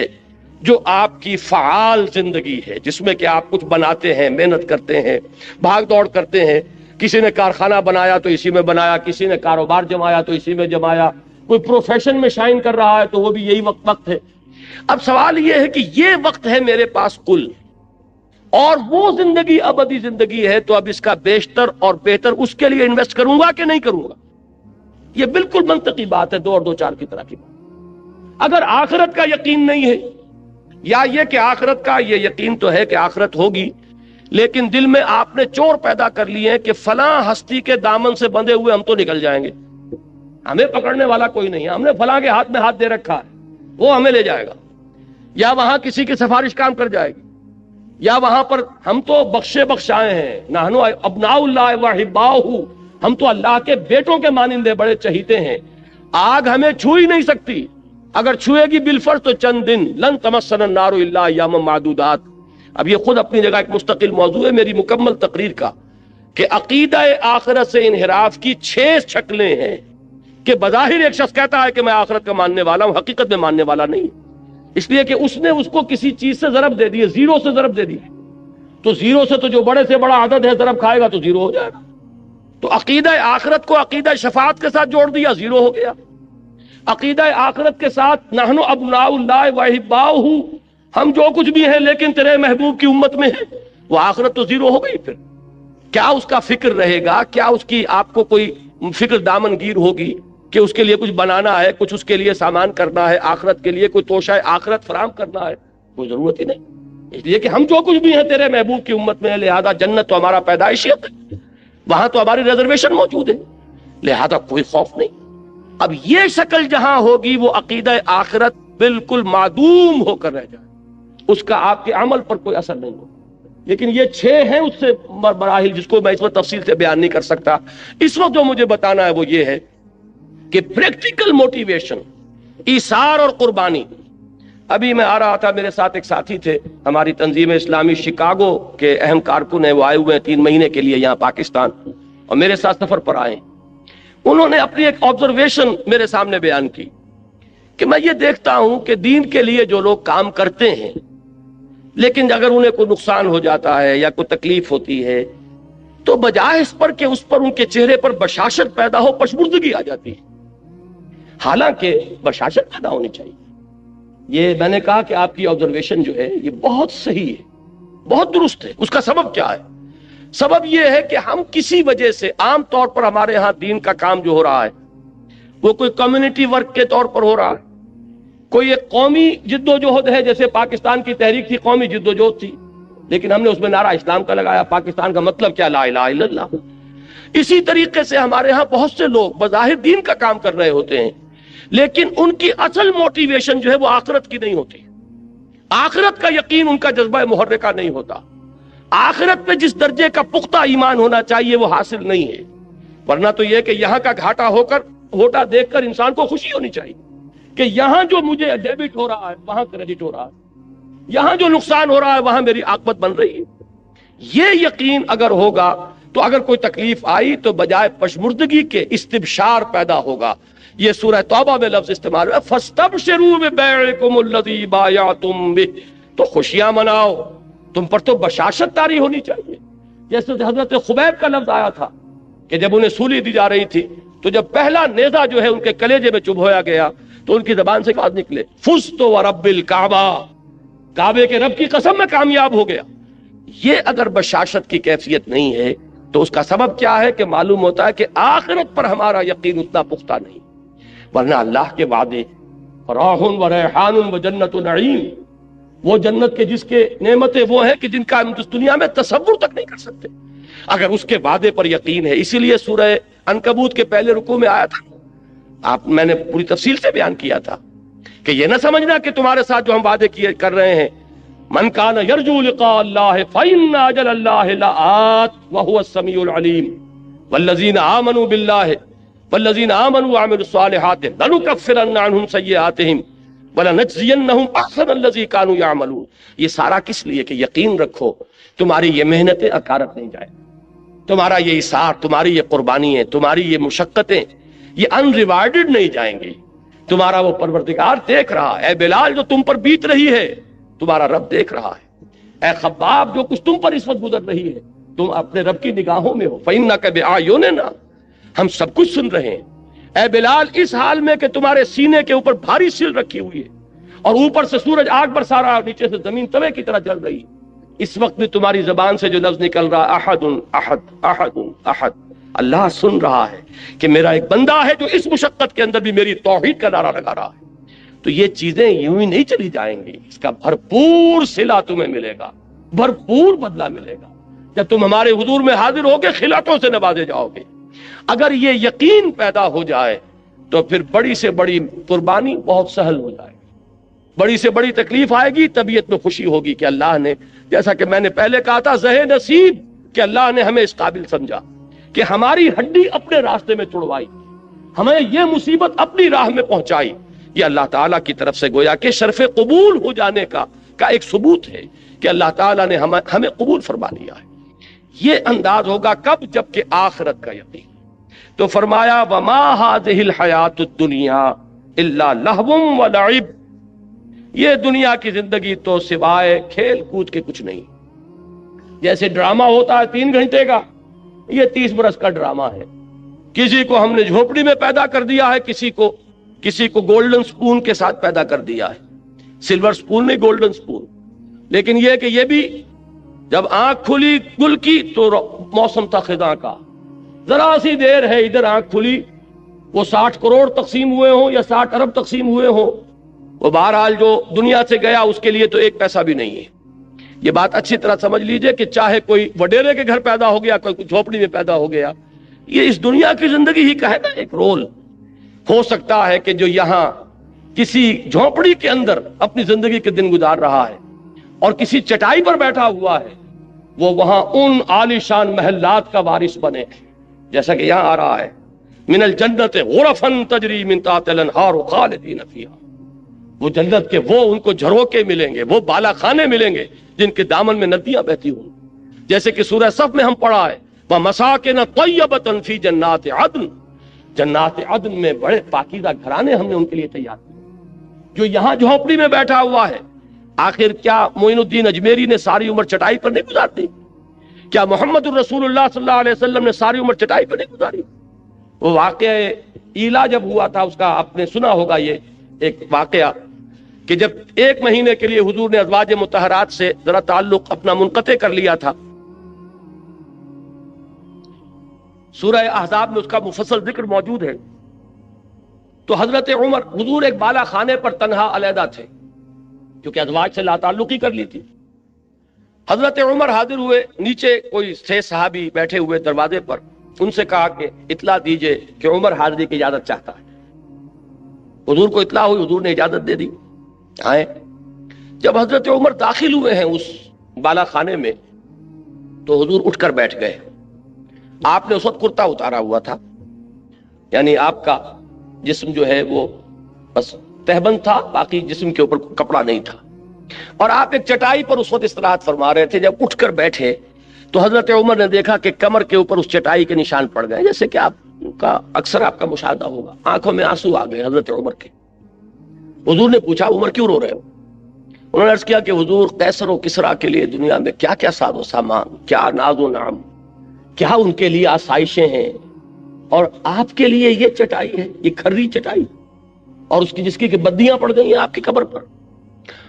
جو آپ کی فعال زندگی ہے, جس میں کہ آپ کچھ بناتے ہیں, محنت کرتے ہیں, بھاگ دوڑ کرتے ہیں. کسی نے کارخانہ بنایا تو اسی میں بنایا, کسی نے کاروبار جمایا تو اسی میں جمایا, کوئی پروفیشن میں شائن کر رہا ہے تو وہ بھی یہی وقت ہے. اب سوال یہ ہے کہ یہ وقت ہے میرے پاس کل, اور وہ زندگی ابدی زندگی ہے, تو اب اس کا بیشتر اور بہتر اس کے لیے انویسٹ کروں گا کہ نہیں کروں گا. یہ بالکل منطقی بات ہے, 2 اور 2 4 کی طرح کی بات. اگر آخرت کا یقین نہیں ہے, یا یہ کہ آخرت کا یہ یقین تو ہے کہ آخرت ہوگی, لیکن دل میں آپ نے چور پیدا کر لیے ہیں کہ فلاں ہستی کے دامن سے بندھے ہوئے ہم تو نکل جائیں گے, ہمیں پکڑنے والا کوئی نہیں ہے, ہم نے فلاں کے ہاتھ میں ہاتھ دے رکھا ہے, وہ ہمیں لے جائے گا, یا وہاں کسی کی سفارش کام کر جائے گی, یا وہاں پر ہم تو بخشے بخشائے ہیں, نحنو ابناء اللہ وحباؤہ, ہم تو اللہ کے بیٹوں کے مانندے بڑے چہیتے ہیں, آگ ہمیں چھو ہی نہیں سکتی, اگر چھوئے گی بالفرض تو چند دن, لن تمسنا النار الا ایاما معدودات. اب یہ خود اپنی جگہ ایک مستقل موضوع ہے میری مکمل تقریر کا, کہ عقیدہ آخرت سے انحراف کی 6 شکلیں ہیں, کہ بظاہر ایک شخص کہتا ہے کہ میں آخرت کا ماننے والا ہوں, حقیقت میں ماننے والا نہیں, اس لیے کہ اس نے اس کو کسی چیز سے ضرب دے دی ہے, 0 سے ضرب دے دی, تو 0 سے تو جو بڑے سے بڑا عدد ہے ضرب کھائے گا تو 0 ہو جائے گا. تو عقیدہ آخرت کو عقیدہ شفاعت کے ساتھ جوڑ دیا, 0 ہو گیا. عقیدہ آخرت کے ساتھ نحنو ابناء اللہ وحباؤہ, ہم جو کچھ بھی ہیں لیکن تیرے محبوب کی امت میں ہیں, وہ آخرت تو 0 ہو گئی. پھر کیا اس کا فکر رہے گا, کیا اس کی آپ کو کوئی فکر دامن گیر ہوگی کہ اس کے لیے کچھ بنانا ہے, کچھ اس کے لیے سامان کرنا ہے, آخرت کے لیے کوئی توشہ آخرت فراہم کرنا ہے, کوئی ضرورت ہی نہیں. اس لیے کہ ہم جو کچھ بھی ہیں تیرے محبوب کی امت میں ہیں, لہذا جنت تو ہمارا پیدائشیت ہے, وہاں تو ہماری ریزرویشن موجود ہے, لہذا کوئی خوف نہیں. اب یہ شکل جہاں ہوگی وہ عقیدہ آخرت بالکل معدوم ہو کر رہ جائے, اس کا آپ کے عمل پر کوئی اثر نہیں ہوگا. لیکن یہ 6 ہیں اس سے مراحل, جس کو میں اس وقت تفصیل سے بیان نہیں کر سکتا. اس وقت جو مجھے بتانا ہے وہ یہ ہے کہ پریکٹیکل موٹیویشن, ایثار اور قربانی. ابھی میں آ رہا تھا, میرے ساتھ ایک ساتھی تھے, ہماری تنظیم اسلامی شکاگو کے اہم کارکن ہیں, وہ آئے ہوئے ہیں 3 مہینے کے لیے یہاں پاکستان, اور میرے ساتھ سفر پر آئے. انہوں نے اپنی ایک آبزرویشن میرے سامنے بیان کی کہ میں یہ دیکھتا ہوں کہ دین کے لیے جو لوگ کام کرتے ہیں, لیکن اگر انہیں کوئی نقصان ہو جاتا ہے یا کوئی تکلیف ہوتی ہے تو بجائے اس پر کہ اس پر ان کے چہرے پر بشاشت پیدا ہو, پشمردگی آ جاتی ہے. حالانکہ بشاشت پیدا ہونی چاہیے. یہ میں نے کہا کہ آپ کی آبزرویشن جو ہے یہ بہت صحیح ہے, بہت درست ہے. اس کا سبب کیا ہے؟ سبب یہ ہے کہ ہم کسی وجہ سے, عام طور پر ہمارے ہاں دین کا کام جو ہو رہا ہے وہ کوئی کمیونٹی ورک کے طور پر ہو رہا ہے, کوئی ایک قومی جد و جہد ہے, جیسے پاکستان کی تحریک تھی, قومی جد و جہد تھی, لیکن ہم نے اس میں نعرہ اسلام کا لگایا, پاکستان کا مطلب کیا, لا الہ الا اللہ. اسی طریقے سے ہمارے ہاں بہت سے لوگ بظاہر دین کا کام کر رہے ہوتے ہیں, لیکن ان کی اصل موٹیویشن جو ہے وہ آخرت کی نہیں ہوتی, آخرت کا یقین ان کا جذبہ محرکہ نہیں ہوتا, آخرت پہ جس درجے کا پختہ ایمان ہونا چاہیے وہ حاصل نہیں ہے. ورنہ تو یہ کہ یہاں کا گھاٹا ہو کر, گھوٹا دیکھ کر انسان کو خوشی ہونی چاہیے کہ یہاں جو مجھے ڈیبٹ ہو رہا ہے وہاں کریڈٹ ہو رہا ہے, یہاں جو نقصان ہو رہا ہے وہاں میری عاقبت بن رہی ہے. یہ یقین اگر ہوگا تو اگر کوئی تکلیف آئی تو بجائے پشمردگی کے استبشار پیدا ہوگا. یہ سورہ توبہ میں لفظ استعمال ہے, فَاسْتَبْشِرُوا بِبَيْعِكُمُ الَّذِي بَایَعْتُم بِهِ, تو خوشیاں مناؤ, تم پر تو بشاشت طاری ہونی چاہیے. جیسے حضرت خبیب کا لفظ آیا تھا کہ جب انہیں سولی دی جا رہی تھی تو جب پہلا نیزہ جو ہے ان کے کلیجے میں چبھویا گیا تو ان کی زبان سے بات نکلے فزت ورب الکعبہ، کعبے کے رب کی قسم میں کامیاب ہو گیا. یہ اگر بشاشت کی کیفیت نہیں ہے تو اس کا سبب کیا ہے کہ معلوم ہوتا ہے کہ آخرت پر ہمارا یقین اتنا پختہ نہیں. ورنہ اللہ کے وعدے فراح و ریحان و جنت نعیم، وہ جنت کے جس کے نعمتیں وہ ہیں کہ جن کا ہم اس دنیا میں تصور تک نہیں کر سکتے، اگر اس کے وعدے پر یقین ہے. اسی لیے سورہ عنکبوت کے پہلے رکوع میں آیا تھا، میں نے پوری تفصیل سے بیان کیا تھا کہ یہ نہ سمجھنا کہ تمہارے ساتھ جو ہم وعدے کر رہے ہیں، من کان یرجو لقاء اللہ فإن اجل اللہ لآت وهو السمیع العلیم والذین آمنوا باللہ والذین آمنوا وعملوا الصالحات لنکفرن عنہم سیئاتہم وَلَنَجْزِيَنَّهُمْ أَحْسَنَ الَّذِي كَانُوا يَعْمَلُونَ. یہ سارا کس لیے کہ یقین رکھو تمہاری یہ محنتیں اکارت نہیں جائیں، تمہارا یہ اثار، تمہاری یہ قربانی ہے، تمہاری یہ مشقتیں یہ ان ریوارڈڈ نہیں جائیں گی. تمہارا وہ پروردگار دیکھ رہا ہے. اے بلال جو تم پر بیت رہی ہے تمہارا رب دیکھ رہا ہے. اے خباب جو کچھ تم پر اس وقت گزر رہی ہے تم اپنے رب کی نگاہوں میں ہو. فَإِنَّكَ بِأَعْيُنِنَا، ہم سب کچھ سن رہے ہیں. اے بلال اس حال میں کہ تمہارے سینے کے اوپر بھاری سل رکھی ہوئی ہے اور اوپر سے سورج آگ برسا رہا ہے، نیچے سے زمین توے کی طرح جل رہی ہے، اس وقت بھی تمہاری زبان سے جو لفظ نکل رہا احد احد احد احد، اللہ سن رہا ہے کہ میرا ایک بندہ ہے جو اس مشقت کے اندر بھی میری توحید کا نعرہ لگا رہا ہے. تو یہ چیزیں یوں ہی نہیں چلی جائیں گی، اس کا بھرپور صلہ تمہیں ملے گا، بھرپور بدلہ ملے گا. جب تم ہمارے حضور میں حاضر ہوگے خلعتوں سے نوازے جاؤ گے. اگر یہ یقین پیدا ہو جائے تو پھر بڑی سے بڑی قربانی بہت سہل ہو جائے، بڑی سے بڑی تکلیف آئے گی، طبیعت میں خوشی ہوگی کہ اللہ نے، جیسا کہ میں نے پہلے کہا تھا، زہ نصیب کہ اللہ نے ہمیں اس قابل سمجھا کہ ہماری ہڈی اپنے راستے میں چھڑوائی، ہمیں یہ مصیبت اپنی راہ میں پہنچائی. یہ اللہ تعالیٰ کی طرف سے گویا کہ شرف قبول ہو جانے کا ایک ثبوت ہے کہ اللہ تعالیٰ نے ہمیں قبول فرما لیا ہے. یہ انداز ہوگا کب؟ جب کہ آخرت کا یقین. تو فرمایا وما هذه الحیات الدنیا الا لہو ولعب، یہ دنیا کی زندگی تو سوائے کھیل کود کے کچھ نہیں. جیسے ڈرامہ ہوتا ہے 3 گھنٹے کا، یہ 30 برس کا ڈرامہ ہے. کسی کو ہم نے جھوپڑی میں پیدا کر دیا ہے، کسی کو گولڈن سپون کے ساتھ پیدا کر دیا ہے. سلور سپون نہیں، گولڈن سپون. لیکن یہ کہ یہ بھی جب آنکھ کھلی گل کی تو موسم تھا خزاں کا، ذرا سی دیر ہے ادھر آنکھ کھلی، وہ 60 کروڑ تقسیم ہوئے ہوں یا 60 ارب تقسیم ہوئے ہوں، وہ بہرحال جو دنیا سے گیا اس کے لیے تو 1 پیسہ بھی نہیں ہے. یہ بات اچھی طرح سمجھ لیجئے کہ چاہے کوئی وڈیرے کے گھر پیدا ہو گیا، کوئی جھوپڑی میں پیدا ہو گیا، یہ اس دنیا کی زندگی ہی کا ہے نا ایک رول. ہو سکتا ہے کہ جو یہاں کسی جھوپڑی کے اندر اپنی زندگی کے دن گزار رہا ہے اور کسی چٹائی پر بیٹھا ہوا ہے، وہ وہاں ان عالی شان محلات کا وارث بنے، جیسا کہ یہاں آ رہا ہے من الجنت غرفا تجری من تحتها الانہار خالدین فیہا. وہ جنت کے وہ ان کو جھروکے ملیں گے، وہ بالا خانے ملیں گے جن کے دامن میں ندیاں بہتی ہوں، جیسے کہ سورہ صف میں ہم پڑھا ہے وَمَسَاكِنَ طَيِّبَةً فِي جَنَّاتِ عَدْنٍ، جنات عدن میں بڑے پاکیزہ گھرانے ہم نے ان کے لیے تیار کیے. جو یہاں جھونپڑی میں بیٹھا ہوا ہے، آخر کیا معین الدین اجمیری نے ساری عمر چٹائی پر نہیں گزارتی؟ کیا محمد الرسول اللہ صلی اللہ علیہ وسلم نے ساری عمر چٹائی پر نہیں گزاری؟ وہ واقعہ ایلا جب ہوا تھا، اس کا آپ نے سنا ہوگا یہ ایک واقعہ کہ جب 1 مہینے کے لیے حضور نے ازواج مطہرات سے ذرا تعلق اپنا منقطع کر لیا تھا. سورہ احزاب میں اس کا مفصل ذکر موجود ہے. تو حضرت عمر، حضور ایک بالا خانے پر تنہا علیحدہ تھے کیونکہ ازواج سے لا تعلقی کر لی تھی. حضرت عمر حاضر ہوئے، نیچے کوئی 6 صحابی بیٹھے ہوئے دروازے پر، ان سے کہا کہ اطلاع دیجئے کہ عمر حاضری کی اجازت چاہتا ہے. حضور کو اطلاع ہوئی، حضور نے اجازت دے دی، آئے. جب حضرت عمر داخل ہوئے ہیں اس بالا خانے میں تو حضور اٹھ کر بیٹھ گئے. آپ نے اس وقت کرتا اتارا ہوا تھا، یعنی آپ کا جسم جو ہے وہ بس تہبند تھا، باقی جسم کے اوپر کپڑا نہیں تھا، اور آپ ایک چٹائی پر اس وقت استراحت فرما رہے تھے. جب اٹھ کر بیٹھے تو حضرت عمر نے دیکھا کہ کمر کے اوپر اس چٹائی کے نشان پڑ گئے، جیسے کہ آپ کا اکثر آپ کا مشاہدہ ہوگا. آنکھوں میں آنسو آ گئے حضرت عمر کے. حضور نے پوچھا عمر کیوں رو رہے ہو؟ انہوں نے عرض کیا کہ حضور قیصر و کسریٰ کے لیے دنیا میں کیا کیا ساز و سامان، کیا ناز و نعم، کیا ان کے لیے آسائشیں ہیں، اور آپ کے لیے یہ چٹائی ہے، یہ کھری چٹائی، اور اس کی جس کی کہ بدیاں پڑ گئی ہیں آپ کی قبر پر.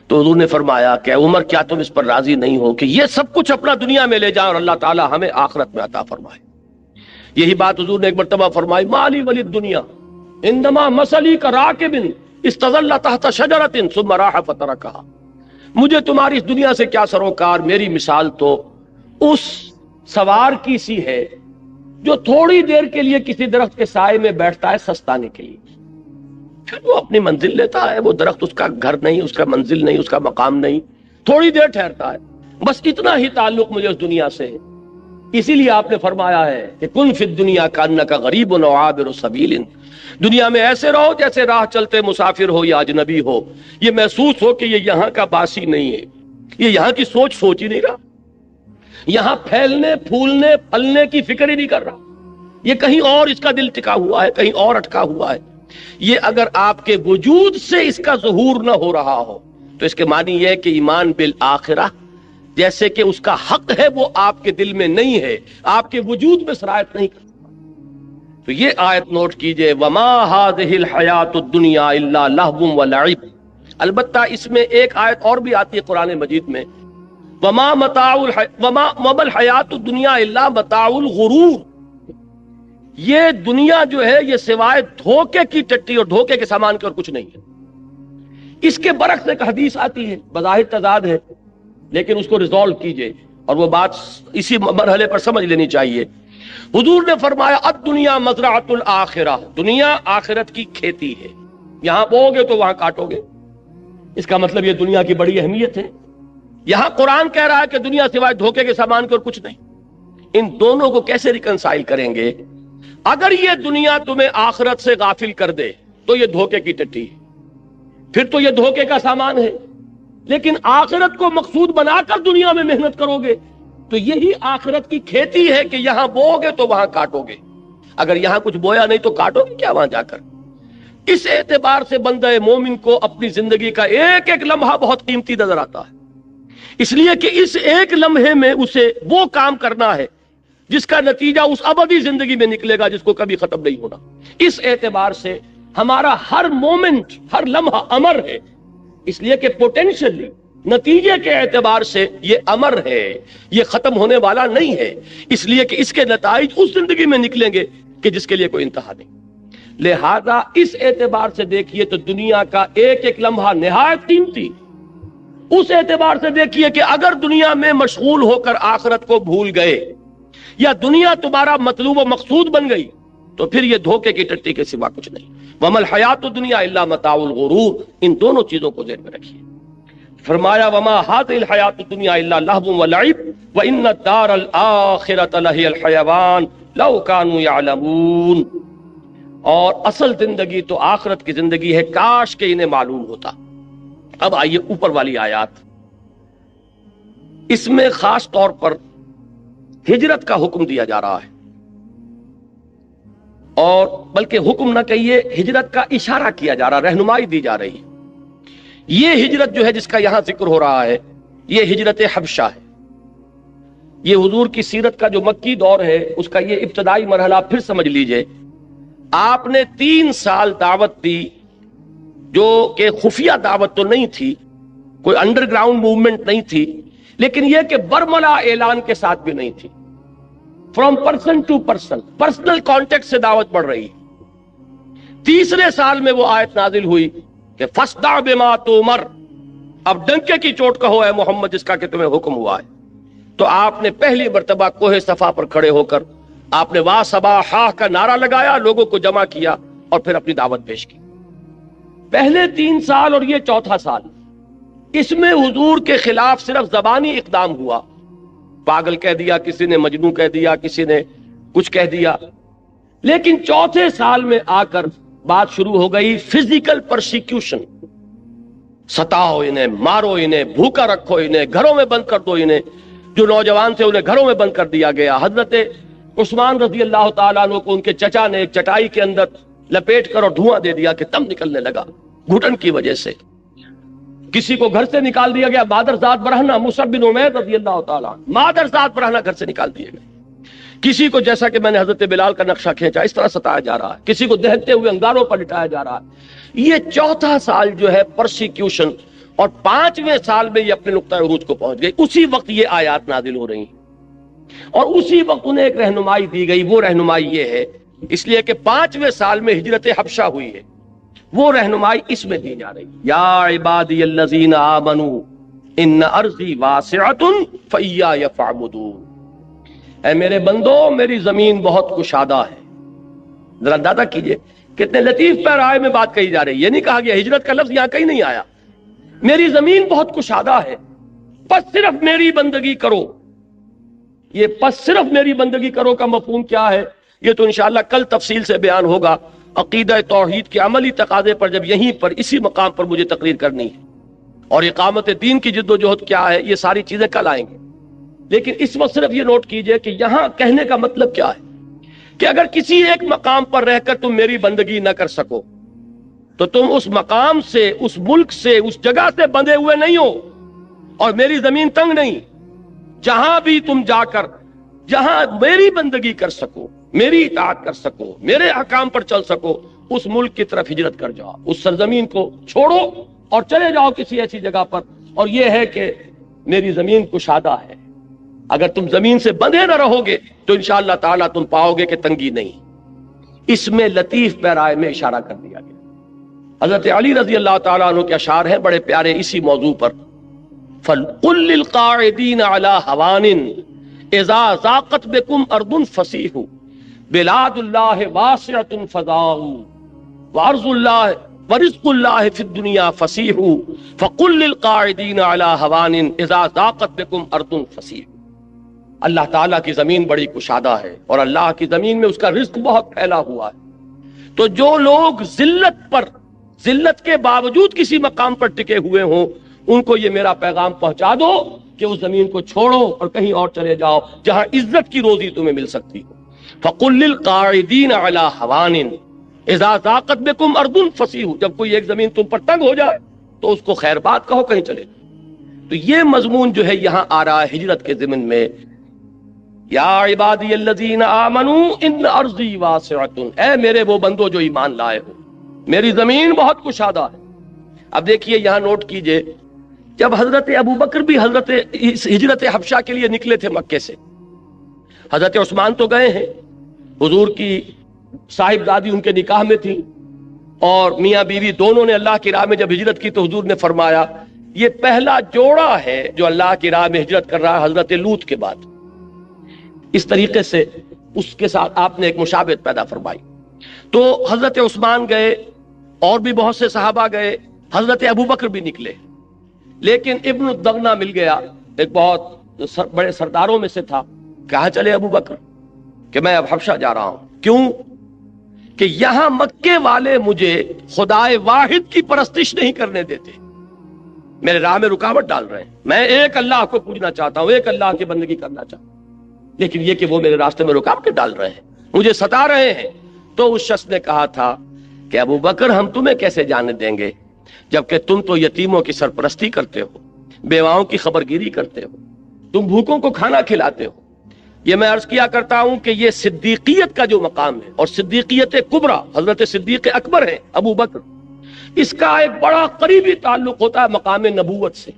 تو حضور نے فرمایا کہ عمر کیا تم اس پر راضی نہیں ہو کہ یہ سب کچھ اپنا دنیا میں لے جائیں اور اللہ تعالی ہمیں آخرت میں عطا فرمائے. یہی بات حضور نے ایک مرتبہ فرمائی مالی ولی الدنیا انما مثلی کراکب استظل تحت شجرۃ ثم راح فترکھا. مجھے تمہاری اس دنیا سے کیا سروکار، میری مثال تو اس سوار کی سی ہے جو تھوڑی دیر کے لیے کسی درخت کے سائے میں بیٹھتا ہے سستانے کے لیے، پھر وہ اپنی منزل لیتا ہے. وہ درخت اس کا گھر نہیں، اس کا منزل نہیں، اس کا مقام نہیں، تھوڑی دیر ٹھہرتا ہے. بس اتنا ہی تعلق مجھے اس دنیا سے ہے. اسی لیے آپ نے فرمایا ہے کہ کن فی الدنیا کانک غریب و عابر سبیل. دنیا میں ایسے رہو جیسے راہ چلتے مسافر ہو یا اجنبی ہو. یہ محسوس ہو کہ یہ یہاں کا باسی نہیں ہے، یہ یہاں کی سوچ ہی نہیں رہا، یہاں پھیلنے پھولنے پھلنے کی فکر ہی نہیں کر رہا. یہ کہیں اور اس کا دل ٹکا ہوا ہے، کہیں اور اٹکا ہوا ہے. یہ اگر آپ کے وجود سے اس کا ظہور نہ ہو رہا ہو تو اس کے معنی یہ ہے کہ ایمان بالآخرہ جیسے کہ اس کا حق ہے وہ آپ کے دل میں نہیں ہے، آپ کے وجود میں سرایت نہیں کرتا. تو یہ آیت نوٹ کیجئے وما هذه الحیات الدنیا الا لہو ولعب. البتہ اس میں ایک آیت اور بھی آتی ہے قرآن مجید میں وما الحیات الدنیا الا متاع الغرور. یہ دنیا جو ہے یہ سوائے دھوکے کی ٹٹی اور دھوکے کے سامان کے اور کچھ نہیں ہے. اس کے برعکس ایک حدیث آتی ہے، بظاہر تضاد ہے لیکن اس کو ریزالو کیجئے اور وہ بات اسی مرحلے پر سمجھ لینی چاہیے. حضور نے فرمایا الدنیا مزرعۃ الآخرہ، دنیا آخرت کی کھیتی ہے، یہاں بو گے تو وہاں کاٹو گے. اس کا مطلب یہ دنیا کی بڑی اہمیت ہے. یہاں قرآن کہہ رہا ہے کہ دنیا سوائے دھوکے کے سامان کے اور کچھ نہیں. ان دونوں کو کیسے ریکنسائل کریں گے؟ اگر یہ دنیا تمہیں آخرت سے غافل کر دے تو یہ دھوکے کی ٹٹی ہے، پھر تو یہ دھوکے کا سامان ہے. لیکن آخرت کو مقصود بنا کر دنیا میں محنت کرو گے تو یہی آخرت کی کھیتی ہے کہ یہاں بو گے تو وہاں کاٹو گے. اگر یہاں کچھ بویا نہیں تو کاٹو گے کیا وہاں جا کر؟ اس اعتبار سے بندہ مومن کو اپنی زندگی کا ایک ایک لمحہ بہت قیمتی نظر آتا ہے، اس لیے کہ اس ایک لمحے میں اسے وہ کام کرنا ہے جس کا نتیجہ اس ابدی زندگی میں نکلے گا جس کو کبھی ختم نہیں ہونا. اس اعتبار سے ہمارا ہر مومنٹ، ہر لمحہ امر ہے، اس لیے کہ پوٹینشلی نتیجے کے اعتبار سے یہ امر ہے، یہ ختم ہونے والا نہیں ہے، اس لیے کہ اس کے نتائج اس زندگی میں نکلیں گے کہ جس کے لیے کوئی انتہا نہیں. لہذا اس اعتبار سے دیکھیے تو دنیا کا ایک ایک لمحہ نہایت قیمتی. اس اعتبار سے دیکھیے کہ اگر دنیا میں مشغول ہو کر آخرت کو بھول گئے یا دنیا تمہارا مطلوب و مقصود بن گئی تو پھر یہ دھوکے کی ٹٹی کے سوا کچھ نہیں. وما الحیات الدنیا الا متاع الغرور. ان دونوں چیزوں کو ذہن میں رکھیے. فرمایا وما هذه الحیات الدنیا الا لهو ولعب وان الدار الاخرة لهي الحیوان لو كانوا يعلمون. اور اصل زندگی تو آخرت کی زندگی ہے، کاش کہ انہیں معلوم ہوتا. اب آئیے اوپر والی آیات، اس میں خاص طور پر ہجرت کا حکم دیا جا رہا ہے، اور بلکہ حکم نہ کہیے ہجرت کا اشارہ کیا جا رہا، رہنمائی دی جا رہی ہے. یہ ہجرت جو ہے جس کا یہاں ذکر ہو رہا ہے یہ ہجرت حبشہ ہے. یہ حضور کی سیرت کا جو مکی دور ہے اس کا یہ ابتدائی مرحلہ پھر سمجھ لیجئے. آپ نے 3 سال دعوت دی جو کہ خفیہ دعوت تو نہیں تھی، کوئی انڈر گراؤنڈ موومنٹ نہیں تھی، لیکن یہ کہ برملا اعلان کے ساتھ بھی نہیں تھی. From person to person, personal contact سے دعوت بڑھ رہی. تیسرے سال میں وہ آیت نازل ہوئی کہ فاصدع بما تؤمر، اب ڈنکے کی چوٹ کہو اے محمد جس کا کہ تمہیں حکم ہوا ہے. تو آپ نے پہلی مرتبہ کوہ صفا پر کھڑے ہو کر آپ نے وا صباحا کا نعرہ لگایا، لوگوں کو جمع کیا اور پھر اپنی دعوت پیش کی. پہلے 3 سال اور یہ چوتھا سال، اس میں حضور کے خلاف صرف زبانی اقدام ہوا. پاگل کہہ دیا کسی نے، مجنون کہہ دیا کسی نے، کچھ کہہ دیا. لیکن چوتھے سال میں آ کر بات شروع ہو گئی فزیکل پرسیکیوشن. ستاؤ انہیں، مارو انہیں، بھوکا رکھو انہیں، گھروں میں بند کر دو انہیں. جو نوجوان تھے انہیں گھروں میں بند کر دیا گیا. حضرت عثمان رضی اللہ تعالیٰ عنہ کو ان کے چچا نے ایک چٹائی کے اندر لپیٹ کر اور دھواں دے دیا کہ دم نکلنے لگا گھٹن کی وجہ سے. کسی کو گھر سے نکال دیا گیا. مادرزاد برہنہ مصعب بن عمیر رضی اللہ تعالیٰ عنہ، مادرزاد برہنہ گھر سے نکال دیے گئے. کسی کو جیسا کہ میں نے حضرت بلال کا نقشہ کھینچا اس طرح ستایا جا رہا ہے، کسی کو دہتے ہوئے انگاروں پر لٹایا جا رہا ہے۔ یہ چوتھا سال جو ہے پرسیکیوشن، اور 5ویں سال میں یہ اپنے نقطہ عروج کو پہنچ گئی۔ اسی وقت یہ آیات نازل ہو رہی ہیں اور اسی وقت انہیں ایک رہنمائی دی گئی۔ وہ رہنمائی یہ ہے، اس لیے کہ 5ویں سال میں ہجرت حبشہ ہوئی ہے، وہ رہنمائی اس میں دی جا رہی ہے۔ یا عبادی الذین آمنوا ان ارضی واسعۃ فایای فاعبدون، اے میرے بندو میری زمین بہت کشادہ ہے۔ ذرا اندازہ کیجئے کتنے لطیف پیرائے میں بات کہی جا رہی ہے۔ یہ نہیں کہا گیا، ہجرت کا لفظ یہاں کہیں نہیں آیا، میری زمین بہت کشادہ ہے، بس صرف میری بندگی کرو۔ یہ پس صرف میری بندگی کرو کا مفہوم کیا ہے، یہ تو انشاءاللہ کل تفصیل سے بیان ہوگا۔ عقیدہ توحید کے عملی تقاضے پر جب یہیں پر اسی مقام پر مجھے تقریر کرنی ہے، اور اقامت دین کی جد و جہد کیا ہے، یہ ساری چیزیں کل آئیں گے۔ لیکن اس وقت صرف یہ نوٹ کیجئے کہ یہاں کہنے کا مطلب کیا ہے کہ اگر کسی ایک مقام پر رہ کر تم میری بندگی نہ کر سکو تو تم اس مقام سے، اس ملک سے، اس جگہ سے بندھے ہوئے نہیں ہو، اور میری زمین تنگ نہیں۔ جہاں بھی تم جا کر جہاں میری بندگی کر سکو، میری اطاعت کر سکو، میرے احکام پر چل سکو، اس ملک کی طرف ہجرت کر جاؤ، اس سرزمین کو چھوڑو اور چلے جاؤ کسی ایسی جگہ پر۔ اور یہ ہے کہ میری زمین کشادہ ہے، اگر تم زمین سے بندھے نہ رہو گے تو انشاءاللہ تعالیٰ تم پاؤ گے کہ تنگی نہیں۔ اس میں لطیف پیرائے میں اشارہ کر دیا گیا۔ حضرت علی رضی اللہ تعالیٰ عنہ کے اشعار ہیں بڑے پیارے اسی موضوع پر۔ فَقُلْ لِلْقَاعِدِينَ عَلَى هَوَانٍ إِذَا ضَاقَتْ بِكُمْ أَرْضٌ فَسِيحُوا بِلَادُ اللَّهِ وَاسِعَةٌ فَضَاءُوا وَأَرْضُ اللَّهِ وَرِزْقُ اللَّهِ فِي الدُّنْيَا فَسِيحُوا فَقُلْ لِلْقَاعِدِينَ عَلَى هَوَانٍ إِذَا ضَاقَتْ بِكُمْ أَرْضٌ فَسِيحُوا۔ اللہ تعالیٰ کی زمین بڑی کشادہ ہے، اور اللہ کی زمین میں اس کا رزق بہت پھیلا ہوا ہے۔ تو جو لوگ ذلت کے باوجود کسی مقام پر ٹکے ہوئے ہوں، ان کو یہ میرا پیغام پہنچا دو کہ اس زمین کو چھوڑو اور کہیں اور چلے جاؤ جہاں عزت کی روزی تمہیں مل سکتی ہو۔ فَقُلْ لِلْقَاعِدِينَ عَلَى هَوَانٍ إِذَا ضَاقَتْ بِكُمْ أَرْضٌ فَسِيحُوا، جب کوئی ایک زمین تم پر تنگ ہو جائے تو اس کو خیر بات کہو، کہیں چلے جاؤ۔ تو یہ مضمون جو ہے یہاں آ رہا ہے ہجرت کے ضمن میں۔ یا عبادی الذین آمنوا ان ارضی واسعۃ، اے میرے وہ بندو جو ایمان لائے ہو، میری زمین بہت کشادہ ہے۔ اب دیکھیے یہاں نوٹ کیجئے، جب حضرت ابو بکر بھی ہجرت حبشہ کے لیے نکلے تھے مکے سے، حضرت عثمان تو گئے ہیں، حضور کی صاحبزادی ان کے نکاح میں تھی، اور میاں بیوی دونوں نے اللہ کی راہ میں جب ہجرت کی تو حضور نے فرمایا یہ پہلا جوڑا ہے جو اللہ کی راہ میں ہجرت کر رہا ہے حضرت لوط کے بعد۔ اس طریقے سے اس کے ساتھ آپ نے ایک مشابہت پیدا فرمائی۔ تو حضرت عثمان گئے اور بھی بہت سے صحابہ گئے، حضرت ابو بکر بھی نکلے، لیکن ابن الدغنہ مل گیا، ایک بہت بڑے سرداروں میں سے تھا۔ کہاں چلے ابو بکر کہ میں اب حبشہ جا رہا ہوں۔ کیوں؟ کہ یہاں مکے والے مجھے خدائے واحد کی پرستش نہیں کرنے دیتے، میرے راہ میں رکاوٹ ڈال رہے ہیں۔ میں ایک اللہ کو پوجنا چاہتا ہوں، ایک اللہ کی بندگی کرنا چاہتا ہوں، لیکن یہ کہ وہ میرے راستے میں رکاوٹیں ڈال رہے ہیں، مجھے ستا رہے ہیں۔ تو اس شخص نے کہا تھا کہ ابو بکر ہم تمہیں کیسے جانے دیں گے جبکہ تم تو یتیموں کی سرپرستی کرتے ہو، بیواؤں کی خبرگیری کرتے ہو، تم بھوکوں کو کھانا کھلاتے ہو۔ یہ میں عرض کیا کرتا ہوں کہ یہ صدیقیت کا جو مقام ہے، اور صدیقیت کبریٰ حضرت صدیق اکبر ہے ابو بکر، اس کا ایک بڑا قریبی تعلق ہوتا ہے مقام نبوت سے۔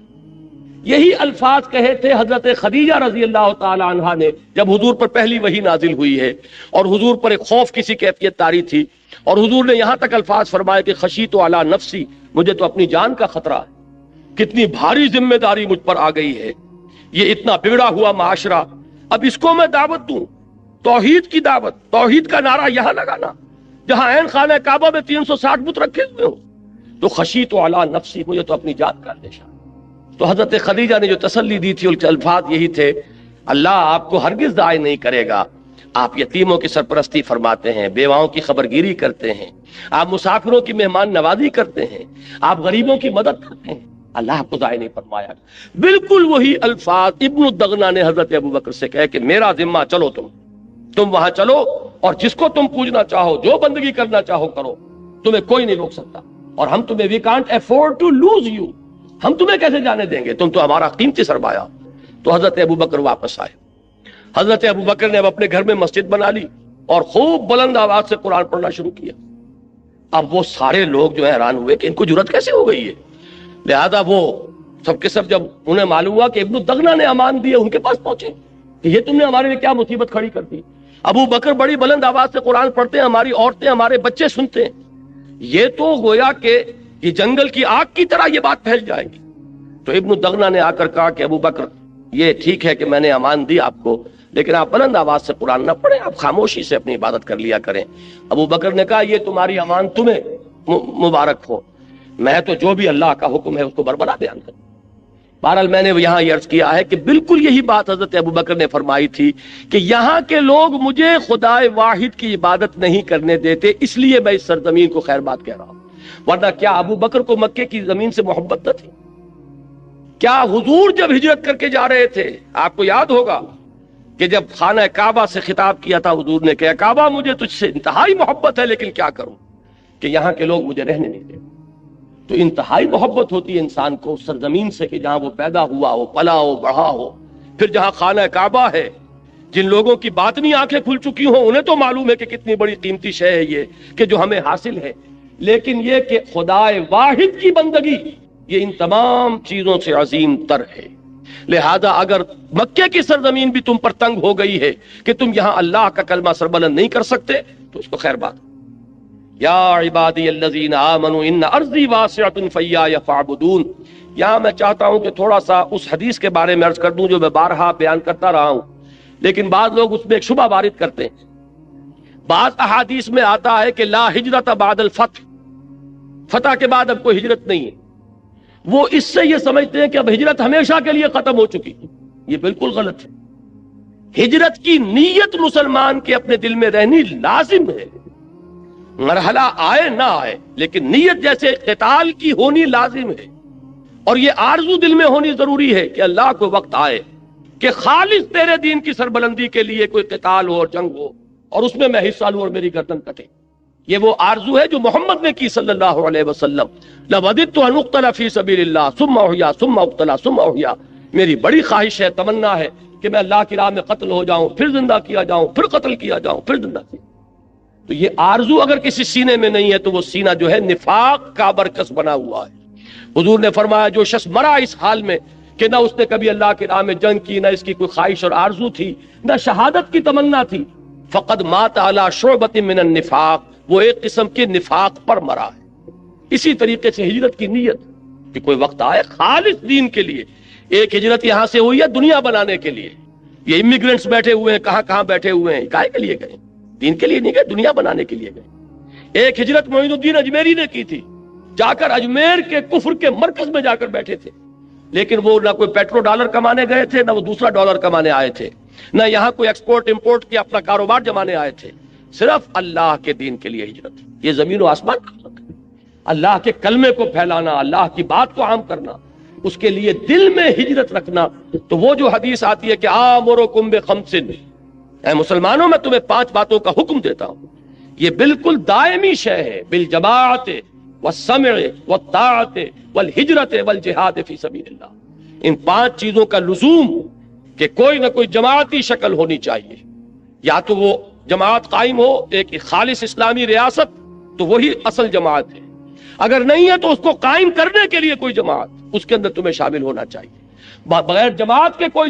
یہی الفاظ کہے تھے حضرت خدیجہ رضی اللہ تعالی عنہا نے جب حضور پر پہلی وحی نازل ہوئی ہے، اور حضور پر ایک خوف کسی کیفیت طاری تھی، اور حضور نے یہاں تک الفاظ فرمائے کہ خشیت علی نفسی، مجھے تو اپنی جان کا خطرہ ہے، کتنی بھاری ذمہ داری مجھ پر آ گئی ہے، یہ اتنا بگڑا ہوا معاشرہ، اب اس کو میں دعوت دوں، توحید کی دعوت، توحید کا نعرہ یہاں لگانا جہاں عین خانہ کعبہ میں 360 بت رکھے ہوئے ہوں، تو خشیت علی نفسی، مجھے تو اپنی جان کا اندیشہ۔ تو حضرت خدیجہ نے جو تسلی دی تھی ان کے الفاظ یہی تھے، اللہ آپ کو ہرگز ضائع نہیں کرے گا، آپ یتیموں کی سرپرستی فرماتے ہیں، بیواؤں کی خبرگیری کرتے ہیں، آپ مسافروں کی مہمان نوازی کرتے ہیں، آپ غریبوں کی مدد کرتے ہیں، اللہ آپ کو ضائع نہیں فرمایا۔ بالکل وہی الفاظ ابن الدغنہ نے حضرت ابو بکر سے کہے کہ میرا ذمہ، چلو تم وہاں چلو، اور جس کو تم پوجنا چاہو، جو بندگی کرنا چاہو کرو، تمہیں کوئی نہیں روک سکتا، اور ہم تمہیں we can't afford to lose you, ہم تمہیں کیسے جانے دیں گے، تم تو ہمارا قیمتی سرمایہ۔ تو حضرت ابو بکر واپس آئے، حضرت ابو بکر نے اب اپنے گھر میں مسجد بنا لی اور خوب بلند آواز سے قرآن پڑھنا شروع کیا. اب وہ سارے لوگ جو حیران ہوئے کہ ان کو جرأت کیسے ہو گئی ہے. لہذا وہ سب کے سب جب انہیں معلوم ہوا کہ ابن الدغنہ نے امان دی ہے، ان کے پاس پہنچے کہ یہ تم نے ہمارے لیے کیا مصیبت کھڑی کر دی. ابو بکر بڑی بلند آواز سے قرآن پڑھتے ہیں، ہماری عورتیں ہمارے بچے سنتے ہیں، یہ تو گویا کہ یہ جنگل کی آگ کی طرح یہ بات پھیل جائے گی. تو ابن الدغنہ نے آ کر کہا کہ ابو بکر یہ ٹھیک ہے کہ میں نے امان دی آپ کو، لیکن آپ بلند آواز سے قرآن نہ پڑھیں، آپ خاموشی سے اپنی عبادت کر لیا کریں. ابو بکر نے کہا یہ تمہاری امان تمہیں مبارک ہو، میں تو جو بھی اللہ کا حکم ہے اس کو بربرا بیان کروں. بہرحال میں نے یہاں یہ عرض کیا ہے کہ بالکل یہی بات حضرت ابو بکر نے فرمائی تھی کہ یہاں کے لوگ مجھے خدا واحد کی عبادت نہیں کرنے دیتے، اس لیے میں اس سرزمین کو خیر بات کہہ رہا ہوں. ورنہ کیا ابو بکر کو مکے کی زمین سے محبت نہ تھی؟ کیا حضور جب ہجرت کر کے جا رہے تھے، آپ کو یاد ہوگا کہ جب خانہ کعبہ سے خطاب کیا تھا حضور نے کہا کعبہ مجھے تجھ سے انتہائی محبت ہے، لیکن کیا کروں کہ یہاں کے لوگ مجھے رہنے نہیں دیتے. تو انتہائی محبت ہوتی ہے انسان کو اس سرزمین سے کہ جہاں وہ پیدا ہوا ہو، پلا ہو، بڑھا ہو. پھر جہاں خانہ کعبہ ہے، جن لوگوں کی باطنی آنکھیں کھل چکی ہوں انہیں تو معلوم ہے کہ کتنی بڑی قیمتی شے ہے یہ کہ جو ہمیں حاصل ہے، لیکن یہ کہ خدا واحد کی بندگی یہ ان تمام چیزوں سے عظیم تر ہے. لہذا اگر مکے کی سرزمین بھی تم پر تنگ ہو گئی ہے کہ تم یہاں اللہ کا کلمہ سربلند نہیں کر سکتے تو اس کو خیر بات. یا عبادی الذین آمنوا ان ارضی واسعۃ فیایا فاعبدون. یہاں میں چاہتا ہوں کہ تھوڑا سا اس حدیث کے بارے میں عرض کر دوں جو میں بارہا بیان کرتا رہا ہوں، لیکن بعض لوگ اس میں ایک شبہ وارد کرتے ہیں. بعض احادیث میں آتا ہے کہ لا ہجرت بعد الفتح، فتح کے بعد اب کوئی ہجرت نہیں ہے. وہ اس سے یہ سمجھتے ہیں کہ اب ہجرت ہمیشہ کے لیے ختم ہو چکی. یہ بالکل غلط ہے. ہجرت کی نیت مسلمان کے اپنے دل میں رہنی لازم ہے، مرحلہ آئے نہ آئے، لیکن نیت جیسے قتال کی ہونی لازم ہے. اور یہ آرزو دل میں ہونی ضروری ہے کہ اللہ کو وقت آئے کہ خالص تیرے دین کی سربلندی کے لیے کوئی قتال ہو اور جنگ ہو اور اس میں حصہ لوں اور میری گردن کٹے. یہ وہ آرزو ہے جو محمد نے کی صلی اللہ علیہ وسلم. لَوَدِدْتُ أَنْ أُقْتَلَ فِي سَبِيلِ اللَّهِ ثُمَّ أُحْيَا ثُمَّ أُقْتَلَ ثُمَّ أُحْيَا. میری بڑی خواہش ہے، تمنا ہے کہ میں اللہ کی راہ میں قتل ہو جاؤں، پھر زندہ کیا جاؤں، پھر قتل کیا جاؤں، پھر زندہ کیا. تو یہ آرزو اگر کسی سینے میں نہیں ہے تو وہ سینہ جو ہے نفاق کا برکس بنا ہوا ہے. حضور نے فرمایا جو شخص مرا اس حال میں کہ نہ اس نے کبھی اللہ کی راہ میں جنگ کی، نہ اس کی کوئی خواہش اور آرزو تھی، نہ شہادت کی تمنا تھی، فقد مات علی شعبۃ من النفاق، وہ ایک قسم کے نفاق پر مرا ہے. اسی طریقے سے ہجرت کی نیت کہ کوئی وقت آئے خالص دین کے لیے. ایک ہجرت یہاں سے ہوئی ہے دنیا بنانے کے لیے. یہ امیگرینٹس بیٹھے ہوئے ہیں، کہاں کہاں بیٹھے ہوئے ہیں، کائے کے لیے گئے؟ دین کے لیے نہیں گئے، دنیا بنانے کے لیے گئے. ایک ہجرت معین الدین اجمیری نے کی تھی، جا کر اجمیر کے کفر کے مرکز میں جا کر بیٹھے تھے، لیکن وہ نہ کوئی پیٹرو ڈالر کمانے گئے تھے، نہ وہ دوسرا ڈالر کمانے آئے تھے، نہ یہاں کوئی ایکسپورٹ امپورٹ کی اپنا کاروبار جمانے آئے تھے. صرف اللہ کے دین کے لیے ہجرت. یہ زمین و آسمان کا فرق ہے. اللہ کے کلمے کو پھیلانا، اللہ کی بات کو عام کرنا، اس کے لیے دل میں ہجرت رکھنا. تو وہ جو حدیث آتی ہے کہ آمرکم بخمس، اے مسلمانوں میں تمہیں 5 باتوں کا حکم دیتا ہوں، یہ بالکل دائمی شے ہے. بالجماعت والسمع والطاعت والہجرت والجہاد فی سبیل اللہ. ان 5 چیزوں کا لزوم کہ کوئی نہ کوئی جماعتی شکل ہونی چاہیے. یا تو وہ جماعت قائم ہو ایک خالص اسلامی ریاست تو وہی اصل جماعت ہے، اگر نہیں ہے تو اس کو قائم کرنے کے لیے کوئی جماعت، اس کے اندر تمہیں شامل ہونا چاہیے. بغیر جماعت کے کوئی